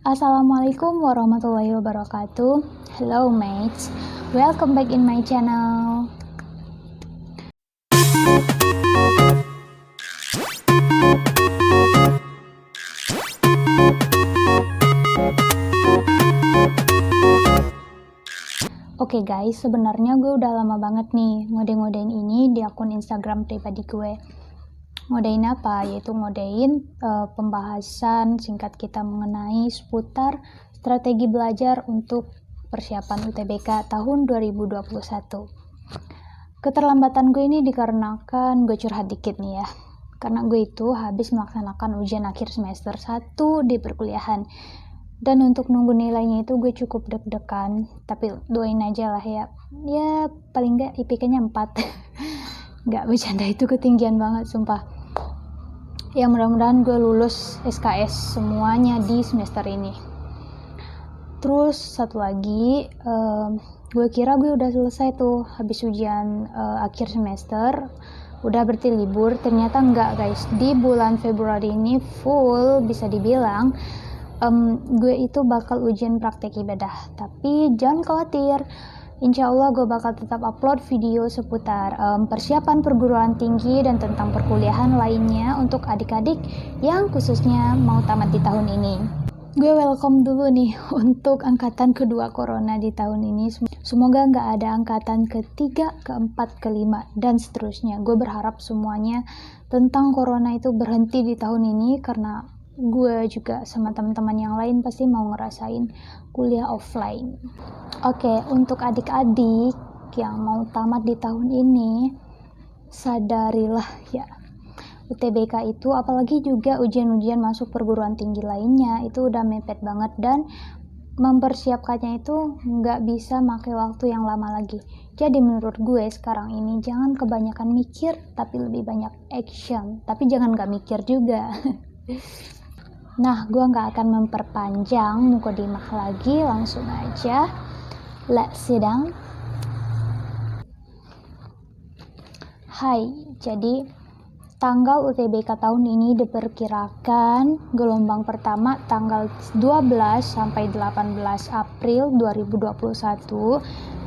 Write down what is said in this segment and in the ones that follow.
Assalamualaikum warahmatullahi wabarakatuh. Hello mates, welcome back in my channel. Oke guys, sebenarnya gue udah lama banget nih ngode-ngodein ini di akun Instagram pribadi gue. Ngodein apa? Yaitu ngodein pembahasan singkat kita mengenai seputar strategi belajar untuk persiapan UTBK tahun 2021. Keterlambatan gue ini dikarenakan gue curhat dikit nih ya. Karena gue itu habis melaksanakan ujian akhir semester 1 di perkuliahan. Dan untuk nunggu nilainya itu gue cukup deg-degan, tapi doain aja lah ya. Ya paling nggak IPK-nya 4. Nggak bercanda, itu ketinggian banget sumpah. Ya mudah-mudahan gue lulus SKS semuanya di semester ini. Terus satu lagi, gue kira gue udah selesai tuh habis ujian akhir semester, udah berarti libur. Ternyata enggak guys, di bulan Februari ini full bisa dibilang gue itu bakal ujian praktek ibadah. Tapi jangan khawatir, insya Allah gue bakal tetap upload video seputar persiapan perguruan tinggi dan tentang perkuliahan lainnya untuk adik-adik yang khususnya mau tamat di tahun ini. Gue welcome dulu nih untuk angkatan kedua corona di tahun ini. Semoga nggak ada angkatan ketiga, keempat, kelima, dan seterusnya. Gue berharap semuanya tentang corona itu berhenti di tahun ini, karena gue juga sama teman-teman yang lain pasti mau ngerasain kuliah offline. Oke, untuk adik-adik yang mau tamat di tahun ini, sadarilah ya, UTBK itu apalagi juga ujian-ujian masuk perguruan tinggi lainnya itu udah mepet banget, dan mempersiapkannya itu nggak bisa pakai waktu yang lama lagi. Jadi menurut gue sekarang ini jangan kebanyakan mikir, tapi lebih banyak action. Tapi jangan nggak mikir juga. Nah, gue nggak akan memperpanjang mukadimah lagi, langsung aja let's sit down. Hai, jadi tanggal UTBK tahun ini diperkirakan gelombang pertama tanggal 12 sampai 18 April 2021,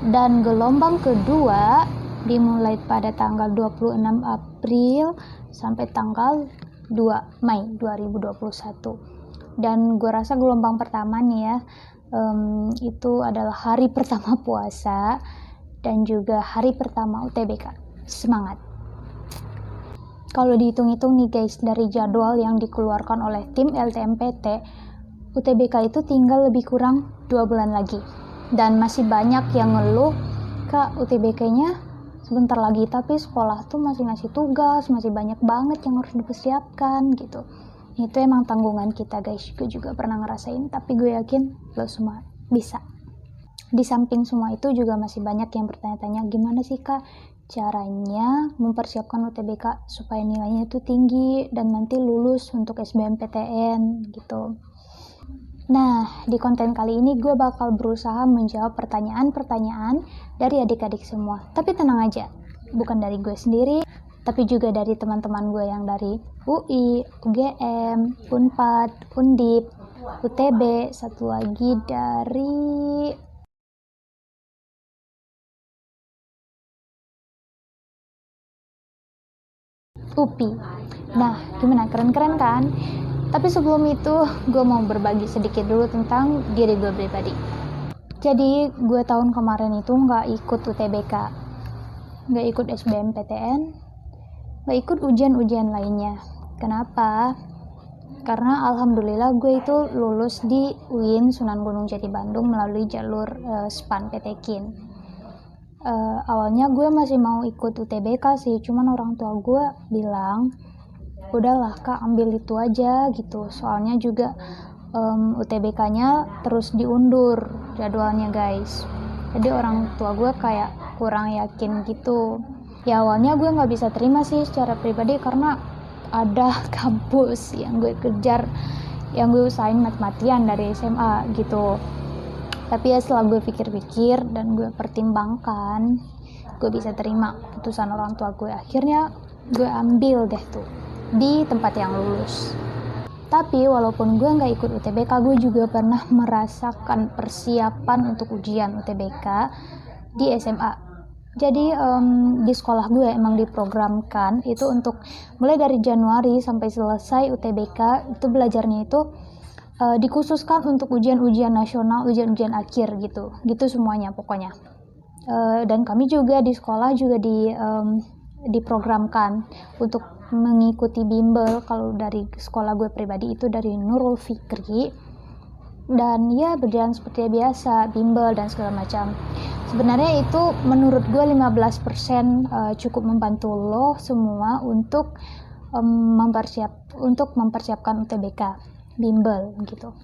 dan gelombang kedua dimulai pada tanggal 26 April sampai tanggal 2 Mei 2021. Dan gue rasa gelombang pertama nih ya, itu adalah hari pertama puasa dan juga hari pertama UTBK. Semangat. Kalau dihitung-hitung nih guys, dari jadwal yang dikeluarkan oleh tim LTMPT, UTBK itu tinggal lebih kurang 2 bulan lagi. Dan masih banyak yang ngeluh, Kak, UTBK-nya sebentar lagi, tapi sekolah tuh masih ngasih tugas, masih banyak banget yang harus dipersiapkan gitu. Itu emang tanggungan kita guys, gue juga pernah ngerasain, tapi gue yakin lo semua bisa. Di samping semua itu juga masih banyak yang bertanya-tanya, gimana sih Kak caranya mempersiapkan UTBK supaya nilainya itu tinggi dan nanti lulus untuk SBMPTN gitu. Nah, di konten kali ini gue bakal berusaha menjawab pertanyaan-pertanyaan dari adik-adik semua. Tapi tenang aja, bukan dari gue sendiri, tapi juga dari teman-teman gue yang dari UI, UGM, Unpad, Undip, UTB, satu lagi dari UPI. Nah, gimana? Keren-keren kan? Tapi sebelum itu, gue mau berbagi sedikit dulu tentang diri gue pribadi. Jadi, gue tahun kemarin itu nggak ikut UTBK, nggak ikut SBMPTN, nggak ikut ujian-ujian lainnya. Kenapa? Karena alhamdulillah gue itu lulus di UIN Sunan Gunung Jati Bandung melalui jalur SPAN PTKIN. Awalnya gue masih mau ikut UTBK sih, cuman orang tua gue bilang, udahlah Kak, ambil itu aja gitu. Soalnya juga UTBK-nya terus diundur jadwalnya guys. Jadi orang tua gue kayak kurang yakin gitu. Ya awalnya gue nggak bisa terima sih secara pribadi, karena ada kampus yang gue kejar, yang gue usahain mati-matian dari SMA gitu. Tapi ya setelah gue pikir-pikir dan gue pertimbangkan, gue bisa terima keputusan orang tua gue. Akhirnya gue ambil deh tuh di tempat yang lulus. Tapi walaupun gue nggak ikut UTBK, gue juga pernah merasakan persiapan untuk ujian UTBK di SMA. Jadi di sekolah gue emang diprogramkan itu untuk mulai dari Januari sampai selesai UTBK itu belajarnya itu dikhususkan untuk ujian-ujian nasional, ujian-ujian akhir gitu semuanya pokoknya. Dan kami juga di sekolah juga diprogramkan untuk mengikuti bimbel. Kalau dari sekolah gue pribadi itu dari Nurul Fikri, dan ya berjalan seperti biasa, bimbel dan segala macam. Sebenarnya itu menurut gue 15% cukup membantu lo semua untuk mempersiapkan UTBK bimbel gitu.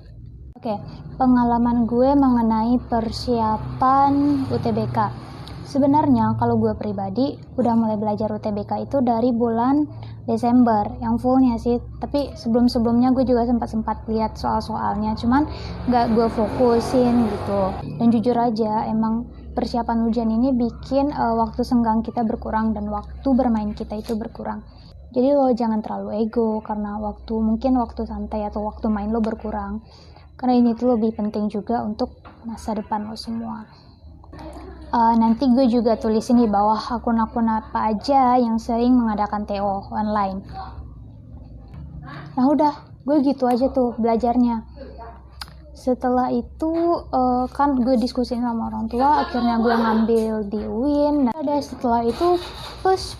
Oke, pengalaman gue mengenai persiapan UTBK. Sebenarnya kalau gue pribadi udah mulai belajar UTBK itu dari bulan Desember yang fullnya sih, tapi sebelumnya gue juga sempat lihat soal-soalnya, cuman gak gue fokusin gitu. Dan jujur aja emang persiapan ujian ini bikin waktu senggang kita berkurang dan waktu bermain kita itu berkurang. Jadi lo jangan terlalu ego karena mungkin waktu santai atau waktu main lo berkurang, karena ini tuh lebih penting juga untuk masa depan lo semua. Nanti gue juga tulisin di bawah akun-akun apa aja yang sering mengadakan TO online. Nah udah, gue gitu aja tuh belajarnya. Setelah itu kan gue diskusin sama orang tua, akhirnya gue ngambil di UIN. Dan setelah itu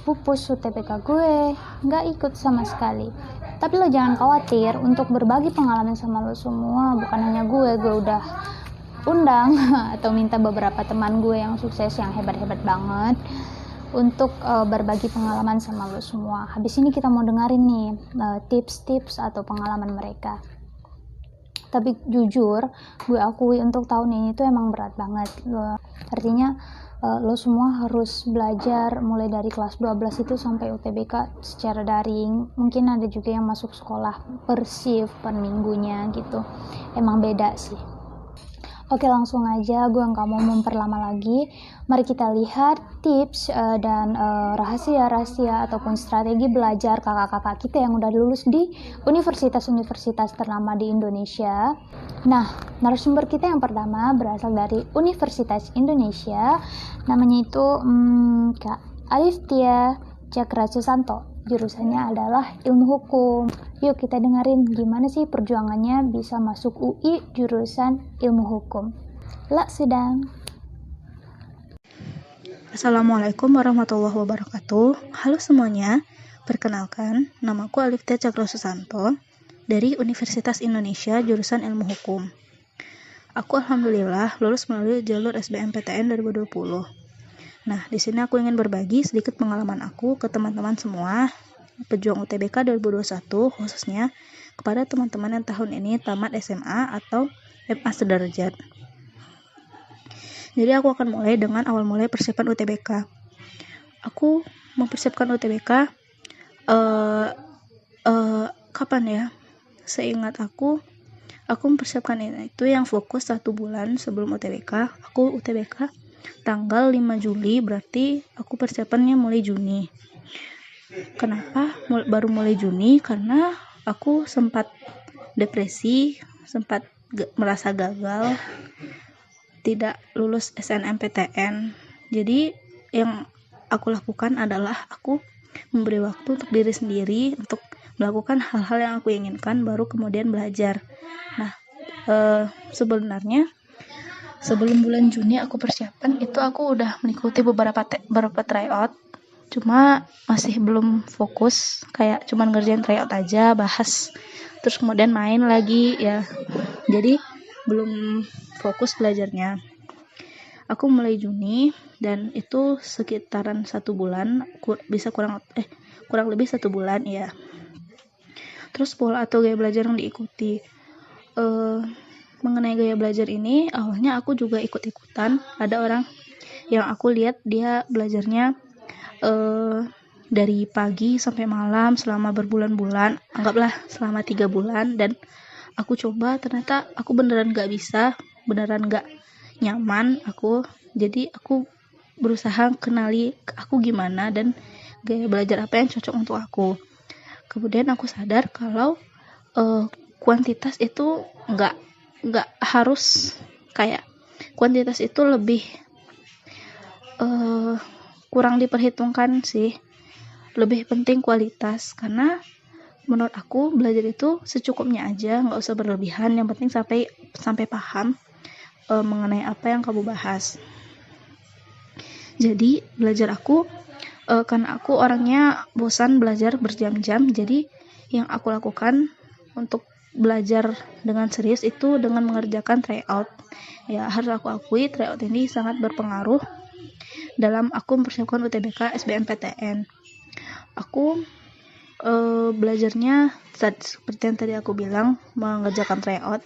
pupus UTBK gue nggak ikut sama sekali. Tapi lo jangan khawatir, untuk berbagi pengalaman sama lo semua, bukan hanya gue udah undang atau minta beberapa teman gue yang sukses, yang hebat-hebat banget untuk berbagi pengalaman sama lo semua. Habis ini kita mau dengerin nih tips-tips atau pengalaman mereka. Tapi jujur gue akui untuk tahun ini tuh emang berat banget. Artinya lo semua harus belajar mulai dari kelas 12 itu sampai UTBK secara daring. Mungkin ada juga yang masuk sekolah per shift, per minggunya gitu. Emang beda sih. Oke, langsung aja, gue nggak mau memperlama lagi. Mari kita lihat tips dan rahasia-rahasia ataupun strategi belajar kakak-kakak kita yang udah lulus di universitas-universitas ternama di Indonesia. Nah, narasumber kita yang pertama berasal dari Universitas Indonesia. Namanya itu Kak Aliftia Cakra Susanto. Jurusannya adalah ilmu hukum. Yuk kita dengerin gimana sih perjuangannya bisa masuk UI jurusan ilmu hukum. Sedang. Assalamualaikum warahmatullahi wabarakatuh. Halo semuanya, perkenalkan, namaku Aliftia Cakra Susanto dari Universitas Indonesia jurusan ilmu hukum. Aku alhamdulillah lulus melalui jalur SBMPTN 2020. Nah, di sini aku ingin berbagi sedikit pengalaman aku ke teman-teman semua pejuang UTBK 2021, khususnya kepada teman-teman yang tahun ini tamat SMA atau MA sederajat. Jadi aku akan mulai dengan awal mulai persiapan UTBK. Aku mempersiapkan UTBK kapan ya? Seingat aku mempersiapkan itu yang fokus 1 bulan sebelum UTBK. Aku UTBK tanggal 5 Juli, berarti aku persiapannya mulai Juni. Kenapa baru mulai Juni? Karena aku sempat depresi, sempat merasa gagal, tidak lulus SNMPTN. Jadi yang aku lakukan adalah aku memberi waktu untuk diri sendiri untuk melakukan hal-hal yang aku inginkan, baru kemudian belajar. Nah, sebenarnya sebelum bulan Juni aku persiapan itu aku udah mengikuti beberapa tryout, cuma masih belum fokus, kayak cuman ngerjain tryout aja, bahas, terus kemudian main lagi ya, jadi belum fokus belajarnya. Aku mulai Juni dan itu sekitaran 1 bulan, bisa kurang lebih 1 bulan ya. Terus pola atau gaya belajar yang diikuti, mengenai gaya belajar ini, awalnya aku juga ikut-ikutan. Ada orang yang aku lihat dia belajarnya dari pagi sampai malam selama berbulan-bulan, anggaplah selama 3 bulan, dan aku coba, ternyata aku beneran gak bisa, beneran gak nyaman aku. Jadi aku berusaha kenali aku gimana dan gaya belajar apa yang cocok untuk aku. Kemudian aku sadar kalau kuantitas itu nggak harus kayak kuantitas itu lebih kurang diperhitungkan sih, lebih penting kualitas. Karena menurut aku belajar itu secukupnya aja, nggak usah berlebihan, yang penting sampai paham mengenai apa yang kamu bahas. Jadi belajar aku karena aku orangnya bosan belajar berjam-jam, jadi yang aku lakukan untuk belajar dengan serius itu dengan mengerjakan tryout. Ya, harus aku akui tryout ini sangat berpengaruh dalam aku mempersiapkan UTBK SBMPTN. Aku belajarnya seperti yang tadi aku bilang, mengerjakan tryout,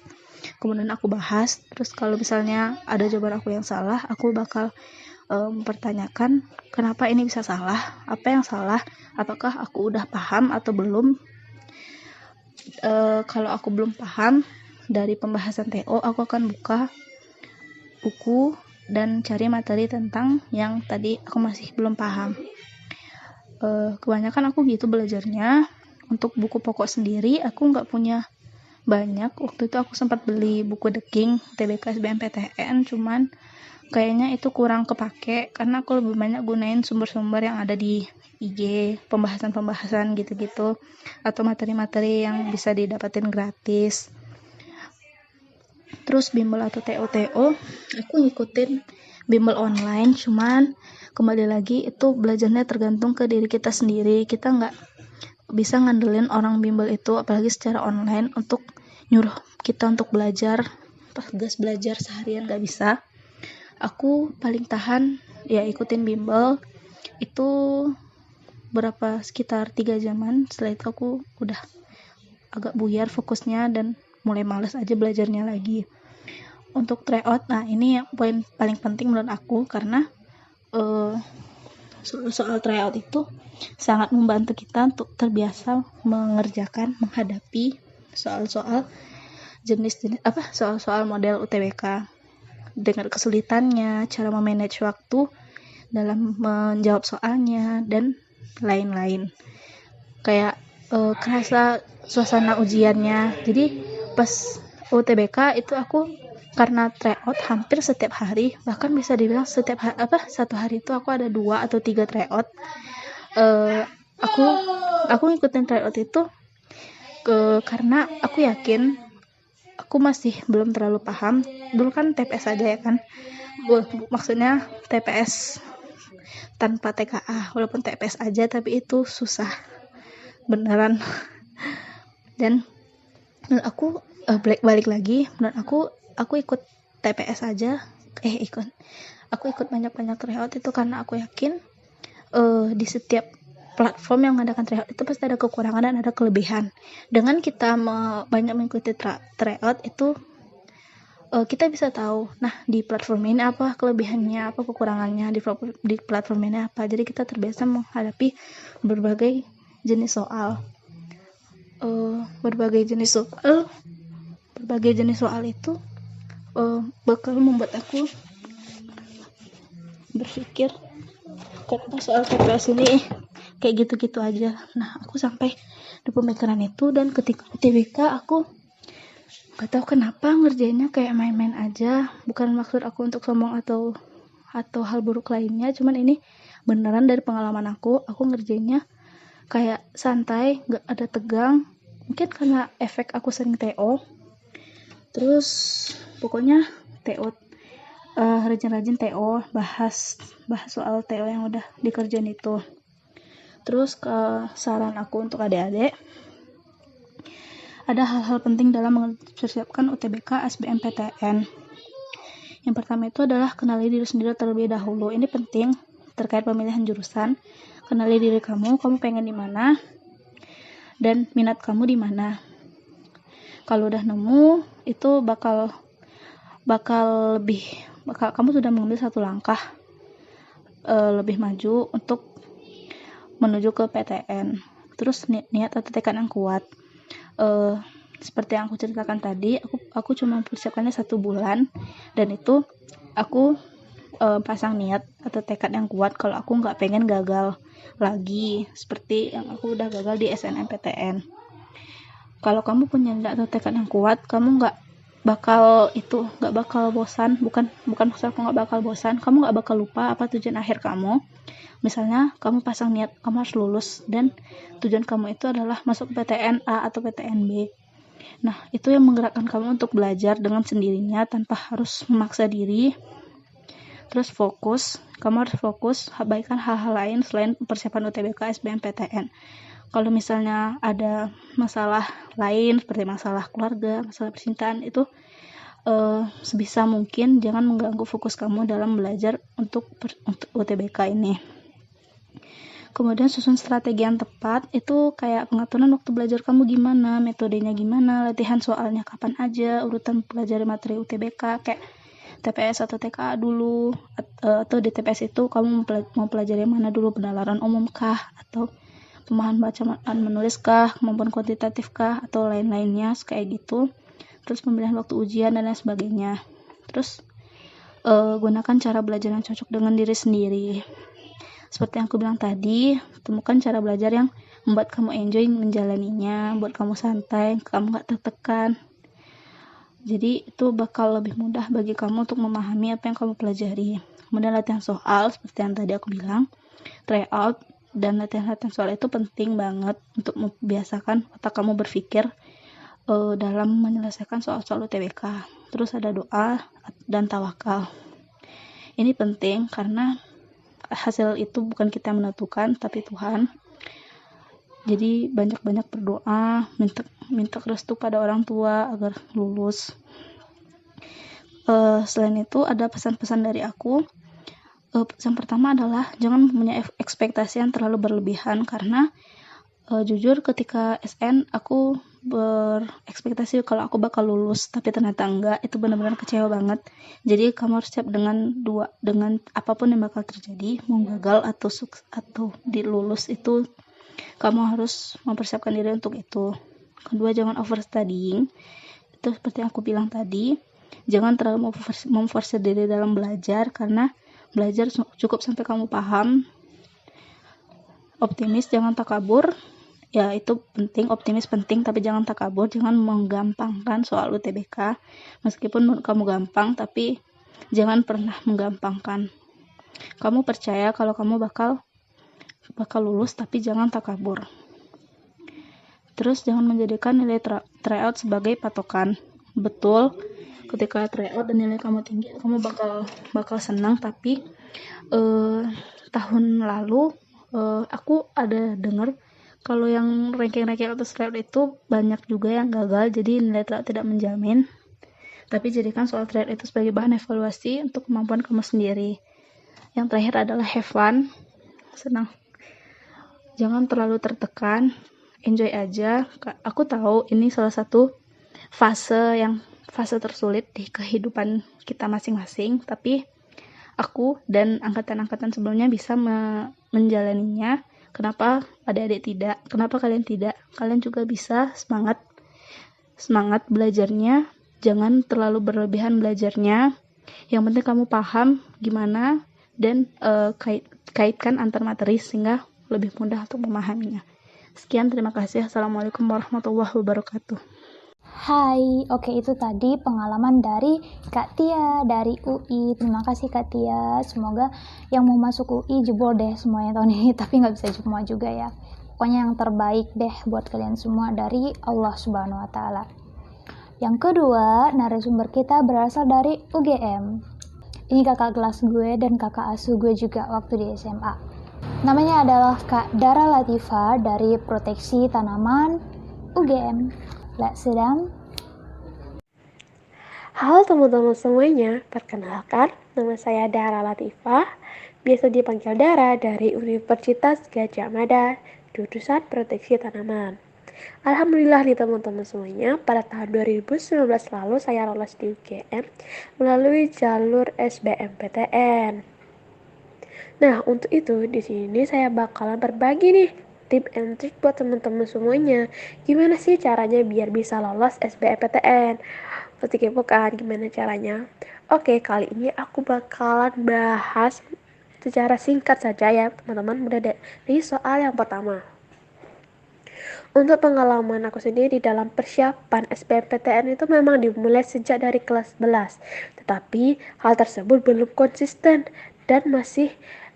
kemudian aku bahas. Terus kalau misalnya ada jawaban aku yang salah, aku bakal mempertanyakan kenapa ini bisa salah, apa yang salah, apakah aku udah paham atau belum. Kalau aku belum paham dari pembahasan TO, aku akan buka buku dan cari materi tentang yang tadi aku masih belum paham. Kebanyakan aku gitu belajarnya. Untuk buku pokok sendiri aku nggak punya banyak. Waktu itu aku sempat beli buku The King UTBK SBMPTN, cuman kayaknya itu kurang kepake karena aku lebih banyak gunain sumber-sumber yang ada di IG, pembahasan-pembahasan gitu-gitu, atau materi-materi yang bisa didapatin gratis. Terus bimbel atau TO, aku ngikutin bimbel online, cuman kembali lagi itu belajarnya tergantung ke diri kita sendiri. Kita nggak bisa ngandelin orang bimbel itu, apalagi secara online, untuk nyuruh kita untuk belajar, gas belajar seharian nggak bisa. Aku paling tahan ya ikutin bimbel itu sekitar 3 jaman. Setelah itu aku udah agak buyar fokusnya dan mulai males aja belajarnya lagi. Untuk tryout, nah ini yang poin paling penting menurut aku, karena soal tryout itu sangat membantu kita untuk terbiasa menghadapi soal-soal soal-soal model UTBK dengan kesulitannya, cara memanage waktu dalam menjawab soalnya, dan lain-lain. Kayak kerasa suasana ujiannya. Jadi pas UTBK itu aku karena tryout hampir setiap hari, bahkan bisa dibilang satu hari itu aku ada 2 atau 3 tryout. Aku ngikutin tryout itu karena aku yakin aku masih belum terlalu paham. Dulu kan TPS aja ya kan, maksudnya TPS tanpa TKA, walaupun TPS aja tapi itu susah beneran. Dan menurut aku balik lagi, menurut aku ikut TPS aja, aku ikut banyak tryout itu karena aku yakin di setiap platform yang mengadakan tryout itu pasti ada kekurangan dan ada kelebihan. Dengan kita banyak mengikuti tryout itu, kita bisa tahu, nah di platform ini apa kelebihannya, apa kekurangannya, di platform ini apa. Jadi kita terbiasa menghadapi berbagai jenis soal. Berbagai jenis soal itu bakal membuat aku berpikir, kenapa soal TPS ini kayak gitu-gitu aja. Nah, aku sampai di pemikiran itu, dan ketika UTBK aku gak tahu kenapa ngerjainnya kayak main-main aja. Bukan maksud aku untuk sombong atau hal buruk lainnya, cuman ini beneran dari pengalaman aku ngerjainnya kayak santai, gak ada tegang. Mungkin karena efek aku sering TO. Terus pokoknya TO, rajin-rajin TO, bahas soal TO yang udah dikerjain itu. Terus saran aku untuk adik-adik, ada hal-hal penting dalam mempersiapkan UTBK SBMPTN. Yang pertama itu adalah kenali diri sendiri terlebih dahulu. Ini penting terkait pemilihan jurusan. Kenali diri kamu pengen di mana dan minat kamu di mana. Kalau udah nemu, itu bakal kamu sudah mengambil satu langkah lebih maju untuk menuju ke PTN. Terus niat atau tekad yang kuat. Seperti yang aku ceritakan tadi, aku cuma mempersiapkannya 1 bulan, dan itu aku pasang niat atau tekad yang kuat kalau aku nggak pengen gagal lagi seperti yang aku udah gagal di SNMPTN. Kalau kamu punya niat atau tekad yang kuat, kamu nggak bakal bosan. Bukan maksud aku nggak bakal bosan, kamu nggak bakal lupa apa tujuan akhir kamu. Misalnya kamu pasang niat kamu harus lulus dan tujuan kamu itu adalah masuk PTN A atau PTN B. Nah, itu yang menggerakkan kamu untuk belajar dengan sendirinya tanpa harus memaksa diri. Terus kamu harus fokus abaikan hal-hal lain selain persiapan UTBK, SBMPTN. Kalau misalnya ada masalah lain seperti masalah keluarga, masalah percintaan, itu sebisa mungkin jangan mengganggu fokus kamu dalam belajar untuk UTBK ini. Kemudian susun strategi yang tepat, itu kayak pengaturan waktu belajar kamu gimana, metodenya gimana, latihan soalnya kapan aja, urutan pelajari materi UTBK, kayak TPS atau TKA dulu, atau di TPS itu kamu mau pelajari mana dulu, penalaran umum kah, atau pemahaman bacaan menulis kah, kemampuan kuantitatif kah, atau lain-lainnya kayak gitu. Terus pemilihan waktu ujian dan lain sebagainya. Terus gunakan cara belajar yang cocok dengan diri sendiri. Seperti yang aku bilang tadi, temukan cara belajar yang membuat kamu enjoy menjalaninya, buat kamu santai, kamu gak tertekan. Jadi itu bakal lebih mudah bagi kamu untuk memahami apa yang kamu pelajari. Kemudian latihan soal, seperti yang tadi aku bilang, try out, dan latihan-latihan soal itu penting banget untuk membiasakan otak kamu berpikir dalam menyelesaikan soal-soal UTBK. Terus ada doa dan tawakal. Ini penting karena hasil itu bukan kita yang menentukan, tapi Tuhan. Jadi banyak-banyak berdoa, minta restu pada orang tua agar lulus. Selain itu ada pesan-pesan dari aku. Pesan pertama adalah jangan punya ekspektasi yang terlalu berlebihan, karena jujur ketika SN aku berekspektasi kalau aku bakal lulus, tapi ternyata enggak. Itu benar-benar kecewa banget. Jadi kamu harus siap dengan apapun yang bakal terjadi, mau gagal atau dilulus, itu kamu harus mempersiapkan diri untuk itu. Kedua, jangan overstudying. Itu seperti yang aku bilang tadi, jangan terlalu memforce diri dalam belajar, karena belajar cukup sampai kamu paham. Optimis, jangan takabur. Ya, itu penting, optimis penting, tapi jangan takabur, jangan menggampangkan soal UTBK. Meskipun menurut kamu gampang, tapi jangan pernah menggampangkan. Kamu percaya kalau kamu bakal lulus, tapi jangan takabur. Terus jangan menjadikan nilai tryout sebagai patokan. Betul, ketika tryout dan nilai kamu tinggi, kamu bakal senang, tapi tahun lalu aku ada dengar kalau yang ranking atau tryout itu banyak juga yang gagal, jadi nilai tryout tidak menjamin. Tapi jadikan soal tryout itu sebagai bahan evaluasi untuk kemampuan kamu sendiri. Yang terakhir adalah have fun, senang. Jangan terlalu tertekan, enjoy aja. Aku tahu ini salah satu fase tersulit di kehidupan kita masing-masing, tapi aku dan angkatan-angkatan sebelumnya bisa menjalaninya. Kenapa adik-adik tidak? Kenapa kalian tidak? Kalian juga bisa. Semangat belajarnya, jangan terlalu berlebihan belajarnya. Yang penting kamu paham gimana, dan kaitkan antar materi sehingga lebih mudah untuk memahaminya. Sekian, terima kasih. Assalamualaikum warahmatullahi wabarakatuh. Hai, oke, itu tadi pengalaman dari Kak Tia dari UI. Terima kasih Kak Tia. Semoga yang mau masuk UI jebol deh semuanya tahun ini, tapi nggak bisa semua juga ya. Pokoknya yang terbaik deh buat kalian semua dari Allah Subhanahu Wa Taala. Yang kedua, narasumber kita berasal dari UGM. Ini kakak kelas gue dan kakak asuh gue juga waktu di SMA. Namanya adalah Kak Dara Latifa dari Proteksi Tanaman UGM. Let's sit down. Halo teman-teman semuanya, perkenalkan nama saya Dara Latifah, biasa dipanggil Dara dari Universitas Gadjah Mada, jurusan Proteksi Tanaman. Alhamdulillah nih teman-teman semuanya, pada tahun 2019 lalu saya lolos di UGM melalui jalur SBMPTN. Nah, untuk itu di sini saya bakalan berbagi nih tip and trick buat teman-teman semuanya. Gimana sih caranya biar bisa lolos SBMPTN? Pasti kepo kan gimana caranya? Oke, kali ini aku bakalan bahas secara singkat saja ya teman-teman. Mulai dari soal yang pertama. Untuk pengalaman aku sendiri dalam persiapan SBMPTN itu memang dimulai sejak dari kelas 11, tetapi hal tersebut belum konsisten dan masih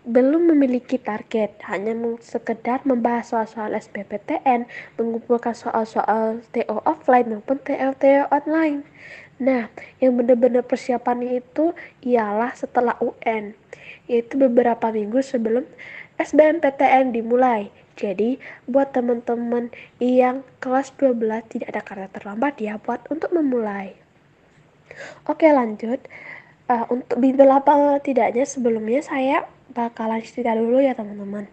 belum memiliki target, hanya sekedar membahas soal-soal SBMPTN, mengumpulkan soal-soal TO offline maupun TO online. Nah, yang benar-benar persiapannya itu ialah setelah UN, yaitu beberapa minggu sebelum SBMPTN dimulai. Jadi, buat teman-teman yang kelas 12 tidak ada kata terlambat ya buat untuk memulai. Oke, lanjut. Untuk bimbel apa tidaknya sebelumnya saya bakalan cerita dulu ya teman-teman.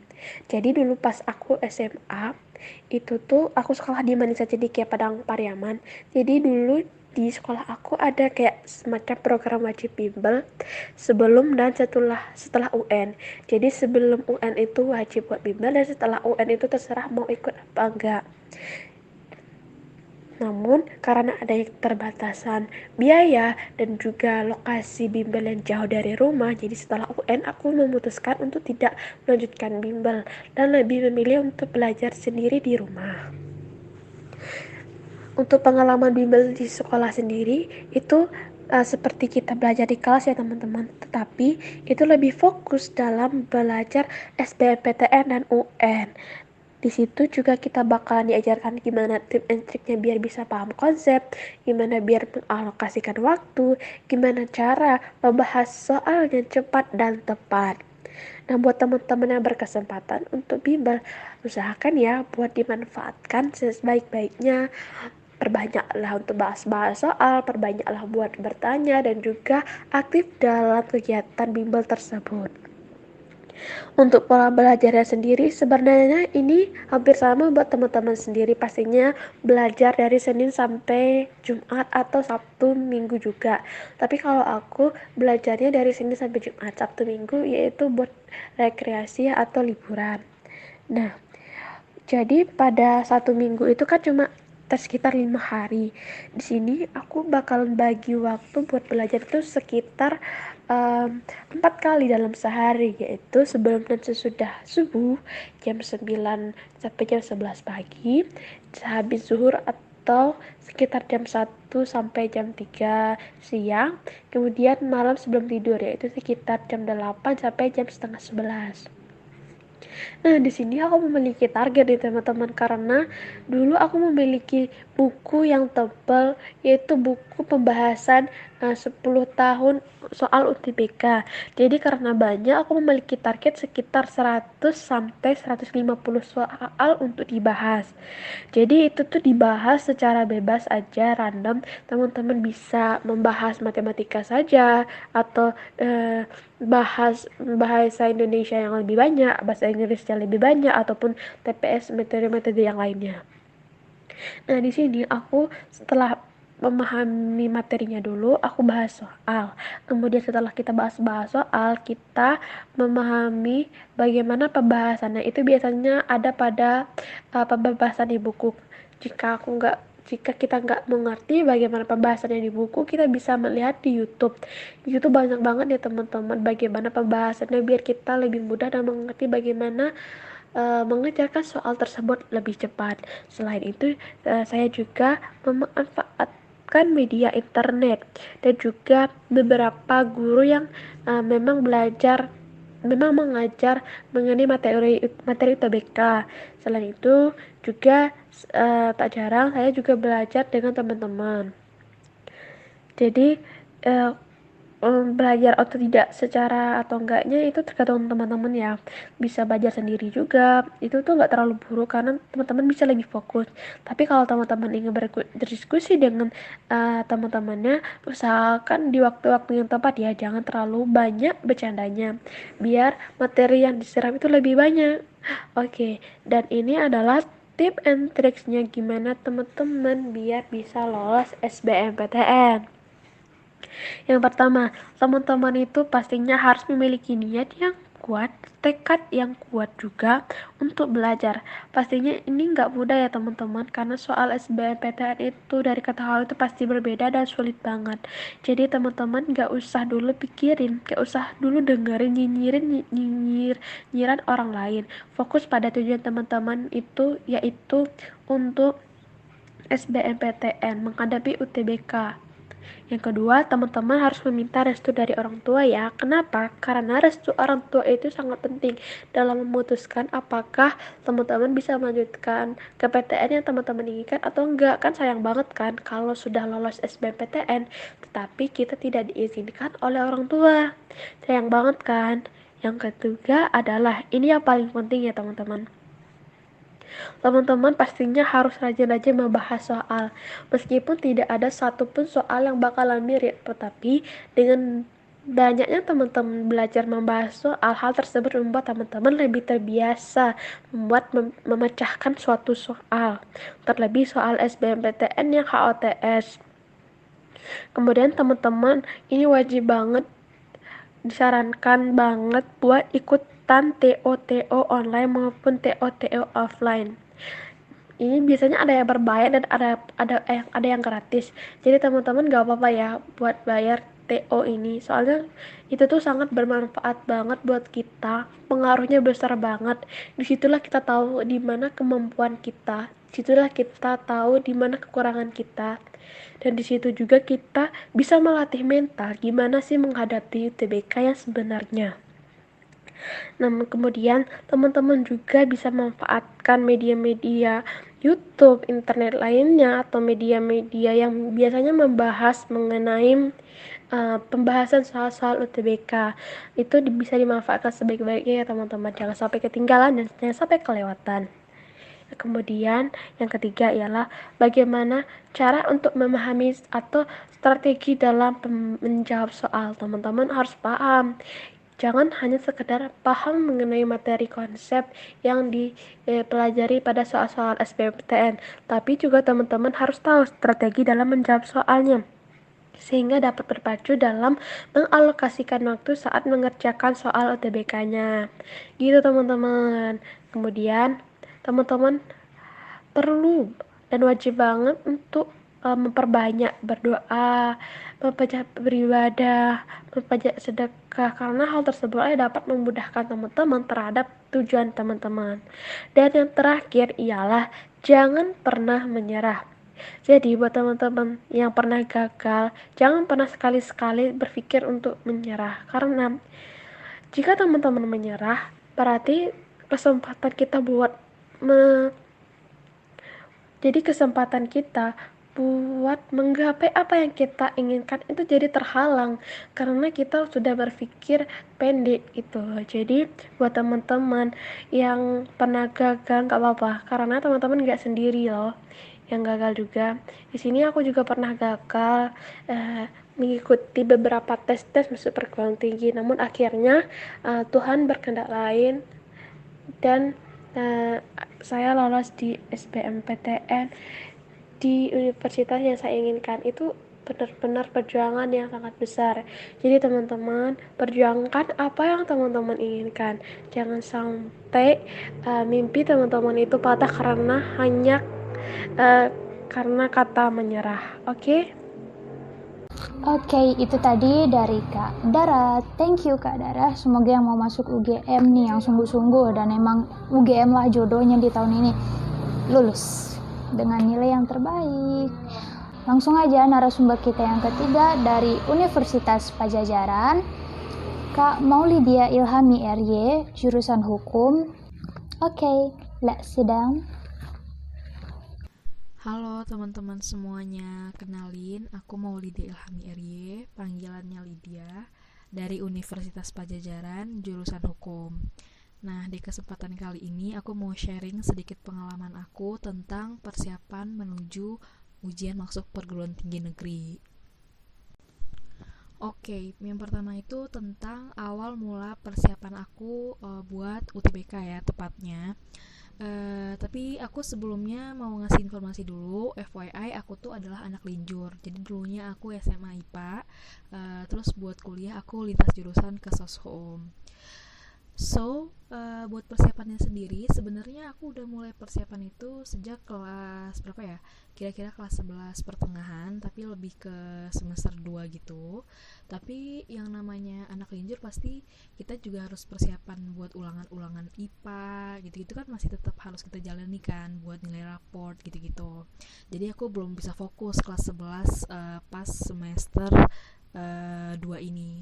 Jadi dulu pas aku SMA itu tuh aku sekolah di Manisa Cendekia Padang Pariaman. Jadi dulu di sekolah aku ada kayak semacam program wajib bimbel sebelum dan setelah UN. Jadi sebelum UN itu wajib buat bimbel dan setelah UN itu terserah mau ikut apa enggak. Namun, karena ada keterbatasan biaya dan juga lokasi bimbel yang jauh dari rumah, jadi setelah UN aku memutuskan untuk tidak melanjutkan bimbel dan lebih memilih untuk belajar sendiri di rumah. Untuk pengalaman bimbel di sekolah sendiri itu seperti kita belajar di kelas ya teman-teman, tetapi itu lebih fokus dalam belajar SBMPTN dan UN. Di situ juga kita bakalan diajarkan gimana tips and triknya biar bisa paham konsep, gimana biar mengalokasikan waktu, gimana cara membahas soal yang cepat dan tepat. Nah, buat teman-teman yang berkesempatan untuk bimbel, usahakan ya buat dimanfaatkan sebaik-baiknya. Perbanyaklah untuk bahas-bahas soal, perbanyaklah buat bertanya dan juga aktif dalam kegiatan bimbel tersebut. Untuk pola belajarnya sendiri sebenarnya ini hampir sama buat teman-teman sendiri, pastinya belajar dari Senin sampai Jumat atau Sabtu Minggu juga. Tapi kalau aku belajarnya dari Senin sampai Jumat, Sabtu Minggu yaitu buat rekreasi atau liburan. Nah, jadi pada satu minggu itu kan cuma sekitar 5 hari. Di sini aku bakalan bagi waktu buat belajar itu sekitar 4 kali dalam sehari, yaitu sebelum dan sesudah subuh jam 9 sampai jam 11 pagi, sehabis zuhur atau sekitar jam 1 sampai jam 3 siang, kemudian malam sebelum tidur yaitu sekitar jam 8 sampai jam setengah 11. Nah, di sini aku memiliki target nih teman-teman, karena dulu aku memiliki buku yang tebal, yaitu buku pembahasan 10 tahun soal UTBK. Jadi karena banyak, aku memiliki target sekitar 100 sampai 150 soal untuk dibahas. Jadi itu tuh dibahas secara bebas aja, random. Teman-teman bisa membahas matematika saja atau bahas bahasa Indonesia yang lebih banyak, bahasa Inggris yang lebih banyak, ataupun TPS metode-metode yang lainnya. Nah, di sini aku setelah memahami materinya dulu, aku bahas soal. Kemudian setelah kita bahas-bahas soal, kita memahami bagaimana pembahasannya. Itu biasanya ada pada pembahasan di buku. Jika kita nggak mengerti bagaimana pembahasannya di buku, kita bisa melihat di YouTube. Di YouTube banyak banget ya teman-teman bagaimana pembahasannya biar kita lebih mudah dan mengerti bagaimana mengerjakan soal tersebut lebih cepat. Selain itu, saya juga memanfaatkan media internet dan juga beberapa guru yang memang mengajar mengenai materi UTBK. Selain itu juga tak jarang saya juga belajar dengan teman-teman. Jadi belajar atau tidak secara atau enggaknya itu tergantung teman-teman ya. Bisa belajar sendiri juga, itu tuh nggak terlalu buruk karena teman-teman bisa lebih fokus. Tapi kalau teman-teman ingin berdiskusi dengan teman-temannya, usahakan di waktu-waktu yang tepat ya, jangan terlalu banyak bercandanya biar materi yang diserap itu lebih banyak. Oke, dan ini adalah tip and tricksnya gimana teman-teman biar bisa lolos SBMPTN. Yang pertama, teman-teman itu pastinya harus memiliki niat yang kuat, tekad yang kuat juga untuk belajar. Pastinya ini nggak mudah ya teman-teman, karena soal SBMPTN itu dari kata hal itu pasti berbeda dan sulit banget. Jadi teman-teman nggak usah dulu pikirin, nggak usah dulu dengerin nyinyiran orang lain. Fokus pada tujuan teman-teman itu, yaitu untuk SBMPTN menghadapi UTBK. Yang kedua, teman-teman harus meminta restu dari orang tua ya. Kenapa? Karena restu orang tua itu sangat penting dalam memutuskan apakah teman-teman bisa melanjutkan ke PTN yang teman-teman inginkan atau enggak. Kan sayang banget kan kalau sudah lolos SBMPTN tetapi kita tidak diizinkan oleh orang tua. Sayang banget kan? Yang ketiga adalah, ini yang paling penting ya teman-teman. Teman-teman pastinya harus rajin-rajin membahas soal. Meskipun tidak ada satupun soal yang bakalan mirip, tetapi dengan banyaknya teman-teman belajar membahas soal, hal tersebut membuat teman-teman lebih terbiasa memecahkan suatu soal. Terlebih soal SBMPTN yang HOTS. Kemudian teman-teman, ini wajib banget, disarankan banget buat ikutan TO-TO online maupun TO-TO offline. Ini biasanya ada yang berbayar dan ada yang gratis. Jadi teman-teman gak apa-apa ya buat bayar TO ini. Soalnya itu tuh sangat bermanfaat banget buat kita. Pengaruhnya besar banget. Disitulah kita tahu di mana kemampuan kita. Disitulah kita tahu di mana kekurangan kita. Dan di situ juga kita bisa melatih mental gimana sih menghadapi UTBK yang sebenarnya. Namun kemudian teman-teman juga bisa memanfaatkan media-media YouTube, internet lainnya, atau media-media yang biasanya membahas mengenai pembahasan soal-soal UTBK. Itu bisa dimanfaatkan sebaik-baiknya ya teman-teman. Jangan sampai ketinggalan dan jangan sampai kelewatan. Kemudian yang ketiga ialah bagaimana cara untuk memahami atau strategi dalam menjawab soal. Teman-teman harus paham. Jangan hanya sekedar paham mengenai materi konsep yang dipelajari pada soal-soal SBMPTN, tapi juga teman-teman harus tahu strategi dalam menjawab soalnya, sehingga dapat berpacu dalam mengalokasikan waktu saat mengerjakan soal UTBK-nya. Gitu teman-teman. Kemudian teman-teman perlu dan wajib banget untuk memperbanyak berdoa, memperbanyak beribadah, memperbanyak sedekah, karena hal tersebut dapat memudahkan teman-teman terhadap tujuan teman-teman. Dan yang terakhir ialah jangan pernah menyerah. Jadi buat teman-teman yang pernah gagal, jangan pernah sekali-sekali berpikir untuk menyerah, karena jika teman-teman menyerah berarti kesempatan kita jadi kesempatan kita buat menggapai apa yang kita inginkan itu jadi terhalang karena kita sudah berpikir pendek itu. Jadi buat teman-teman yang pernah gagal gak apa-apa, karena teman-teman gak sendiri loh yang gagal juga. Di sini aku juga pernah gagal mengikuti beberapa tes masuk perguruan tinggi, namun akhirnya Tuhan berkehendak lain dan saya lolos di SBMPTN di universitas yang saya inginkan. Itu benar-benar perjuangan yang sangat besar. Jadi teman-teman, perjuangkan apa yang teman-teman inginkan. Jangan sampai mimpi teman-teman itu patah karena kata menyerah. Oke? Oke, itu tadi dari Kak Dara. Thank you Kak Dara. Semoga yang mau masuk UGM nih yang sungguh-sungguh dan emang UGM lah jodohnya di tahun ini lulus dengan nilai yang terbaik. Langsung aja narasumber kita yang ketiga dari Universitas Pajajaran, Kak Maulidia Ilhami RY, jurusan Hukum. Oke, let's sit down. Halo teman-teman semuanya, kenalin aku Maulidia Ilhami RY, panggilannya Lydia, dari Universitas Pajajaran, jurusan Hukum. Nah, di kesempatan kali ini aku mau sharing sedikit pengalaman aku tentang persiapan menuju ujian masuk perguruan tinggi negeri. Oke, yang pertama itu tentang awal mula persiapan aku buat UTBK ya tepatnya. Tapi aku sebelumnya mau ngasih informasi dulu, FYI aku tuh adalah anak linjur. Jadi dulunya aku SMA IPA, terus buat kuliah aku lintas jurusan ke Soshum. Buat persiapannya sendiri, sebenarnya aku udah mulai persiapan itu sejak kelas berapa ya? Kira-kira kelas 11 pertengahan, tapi lebih ke semester 2 gitu. Tapi yang namanya anak linjur pasti kita juga harus persiapan buat ulangan-ulangan IPA gitu-gitu kan masih tetap harus kita jalani kan buat nilai raport gitu-gitu. Jadi aku belum bisa fokus kelas 11 pas semester 2 ini.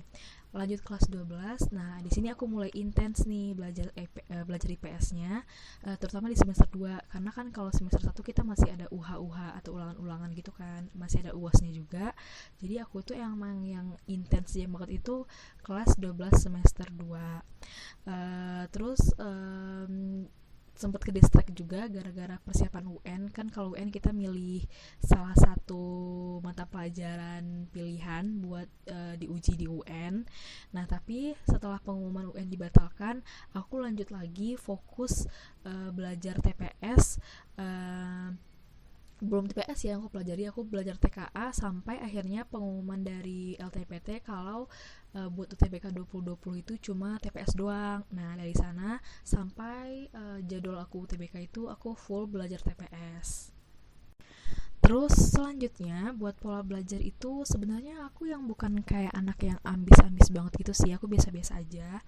Lanjut kelas 12. Nah, di sini aku mulai intens nih belajar IPS-nya, terutama di semester 2 karena kan kalau semester 1 kita masih ada UH-UH atau ulangan-ulangan gitu kan, masih ada UAS-nya juga. Jadi aku tuh emang yang intens banget itu kelas 12 semester 2. Terus sempat ke distract juga gara-gara persiapan UN kan. Kalau UN kita milih salah satu mata pelajaran pilihan buat diuji di UN. Nah tapi setelah pengumuman UN dibatalkan, aku lanjut lagi fokus belajar TPS. Belum TPS ya, aku belajar TKA sampai akhirnya pengumuman dari LTPT kalau buat UTBK 2020 itu cuma TPS doang. Nah dari sana sampai jadwal aku UTBK itu aku full belajar TPS. Terus selanjutnya buat pola belajar itu sebenarnya aku yang bukan kayak anak yang ambis-ambis banget gitu sih, aku biasa-biasa aja.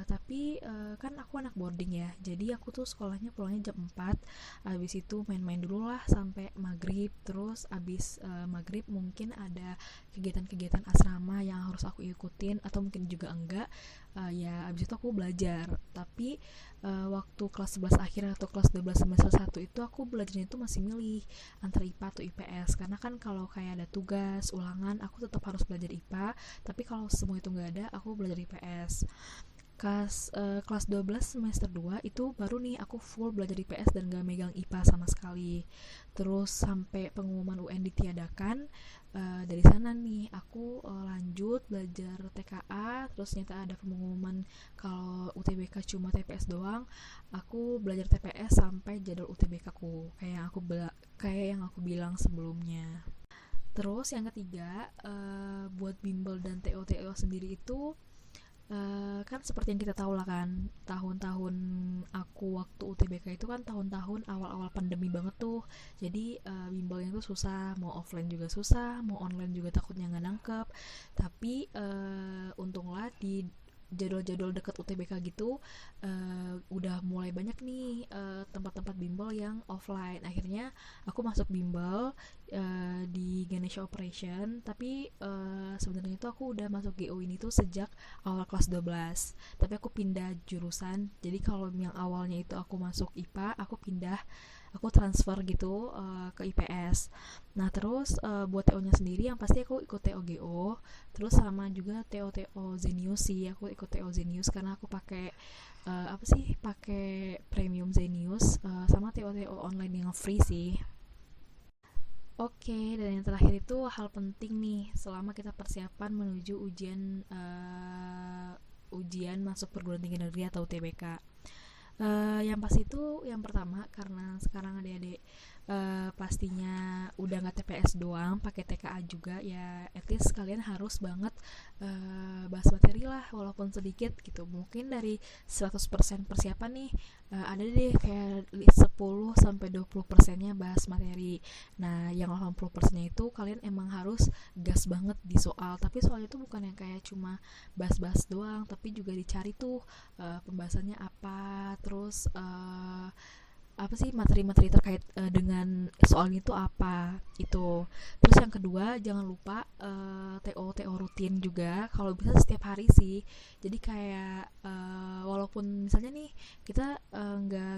Tapi kan aku anak boarding ya, jadi aku tuh sekolahnya pulangnya jam 4, abis itu main-main dulu lah sampai maghrib. Terus abis maghrib mungkin ada kegiatan-kegiatan asrama yang harus aku ikutin atau mungkin juga enggak. Ya abis itu aku belajar. Tapi waktu kelas 11 akhir atau kelas 12 semester 1 itu aku belajarnya itu masih milih antara IPA atau IPS, karena kan kalau kayak ada tugas, ulangan, aku tetap harus belajar IPA, tapi kalau semua itu nggak ada, aku belajar IPS. Kelas 12 semester 2 itu baru nih aku full belajar IPS dan gak megang IPA sama sekali. Terus sampai pengumuman UN ditiadakan, dari sana nih aku lanjut belajar TKA. Terus ternyata ada pengumuman kalau UTBK cuma TPS doang, aku belajar TPS sampai jadwal UTBK ku kayak yang aku bilang sebelumnya. Terus yang ketiga, buat bimbel dan TO-TO sendiri itu kan seperti yang kita tahu lah kan, tahun-tahun aku waktu UTBK itu kan tahun-tahun awal-awal pandemi banget tuh. Jadi bimbelnya tuh susah, mau offline juga susah, mau online juga takutnya nggak nangkep. Tapi untunglah di jadwal-jadwal dekat UTBK gitu udah mulai banyak nih tempat-tempat bimbel yang offline. Akhirnya aku masuk bimbel di Ganesha Operation. Tapi sebenarnya itu aku udah masuk GO ini tuh sejak awal kelas 12, tapi aku pindah jurusan. Jadi kalau yang awalnya itu aku masuk IPA, aku transfer gitu ke IPS. Nah terus buat TO nya sendiri yang pasti aku ikut TO GO, terus sama juga TO Zenius sih. Aku ikut TO Zenius karena aku pakai pakai premium Zenius, sama TO online yang free sih. Oke, dan yang terakhir itu hal penting nih selama kita persiapan menuju ujian masuk perguruan tinggi negeri atau UTBK. Yang pasti itu yang pertama, karena sekarang adik-adik pastinya udah nggak TPS doang, pakai TKA juga ya, at least kalian harus banget bahas materi lah walaupun sedikit gitu. Mungkin dari 100% persiapan nih ada deh kayak 10-20%-nya bahas materi. Nah yang 80%-nya itu kalian emang harus gas banget di soal. Tapi soalnya itu bukan yang kayak cuma bahas-bahas doang, tapi juga dicari tuh pembahasannya apa, terus apa sih materi-materi terkait dengan soalnya itu apa itu. Terus yang kedua, jangan lupa TO rutin juga, kalau bisa setiap hari sih. Jadi kayak walaupun misalnya nih kita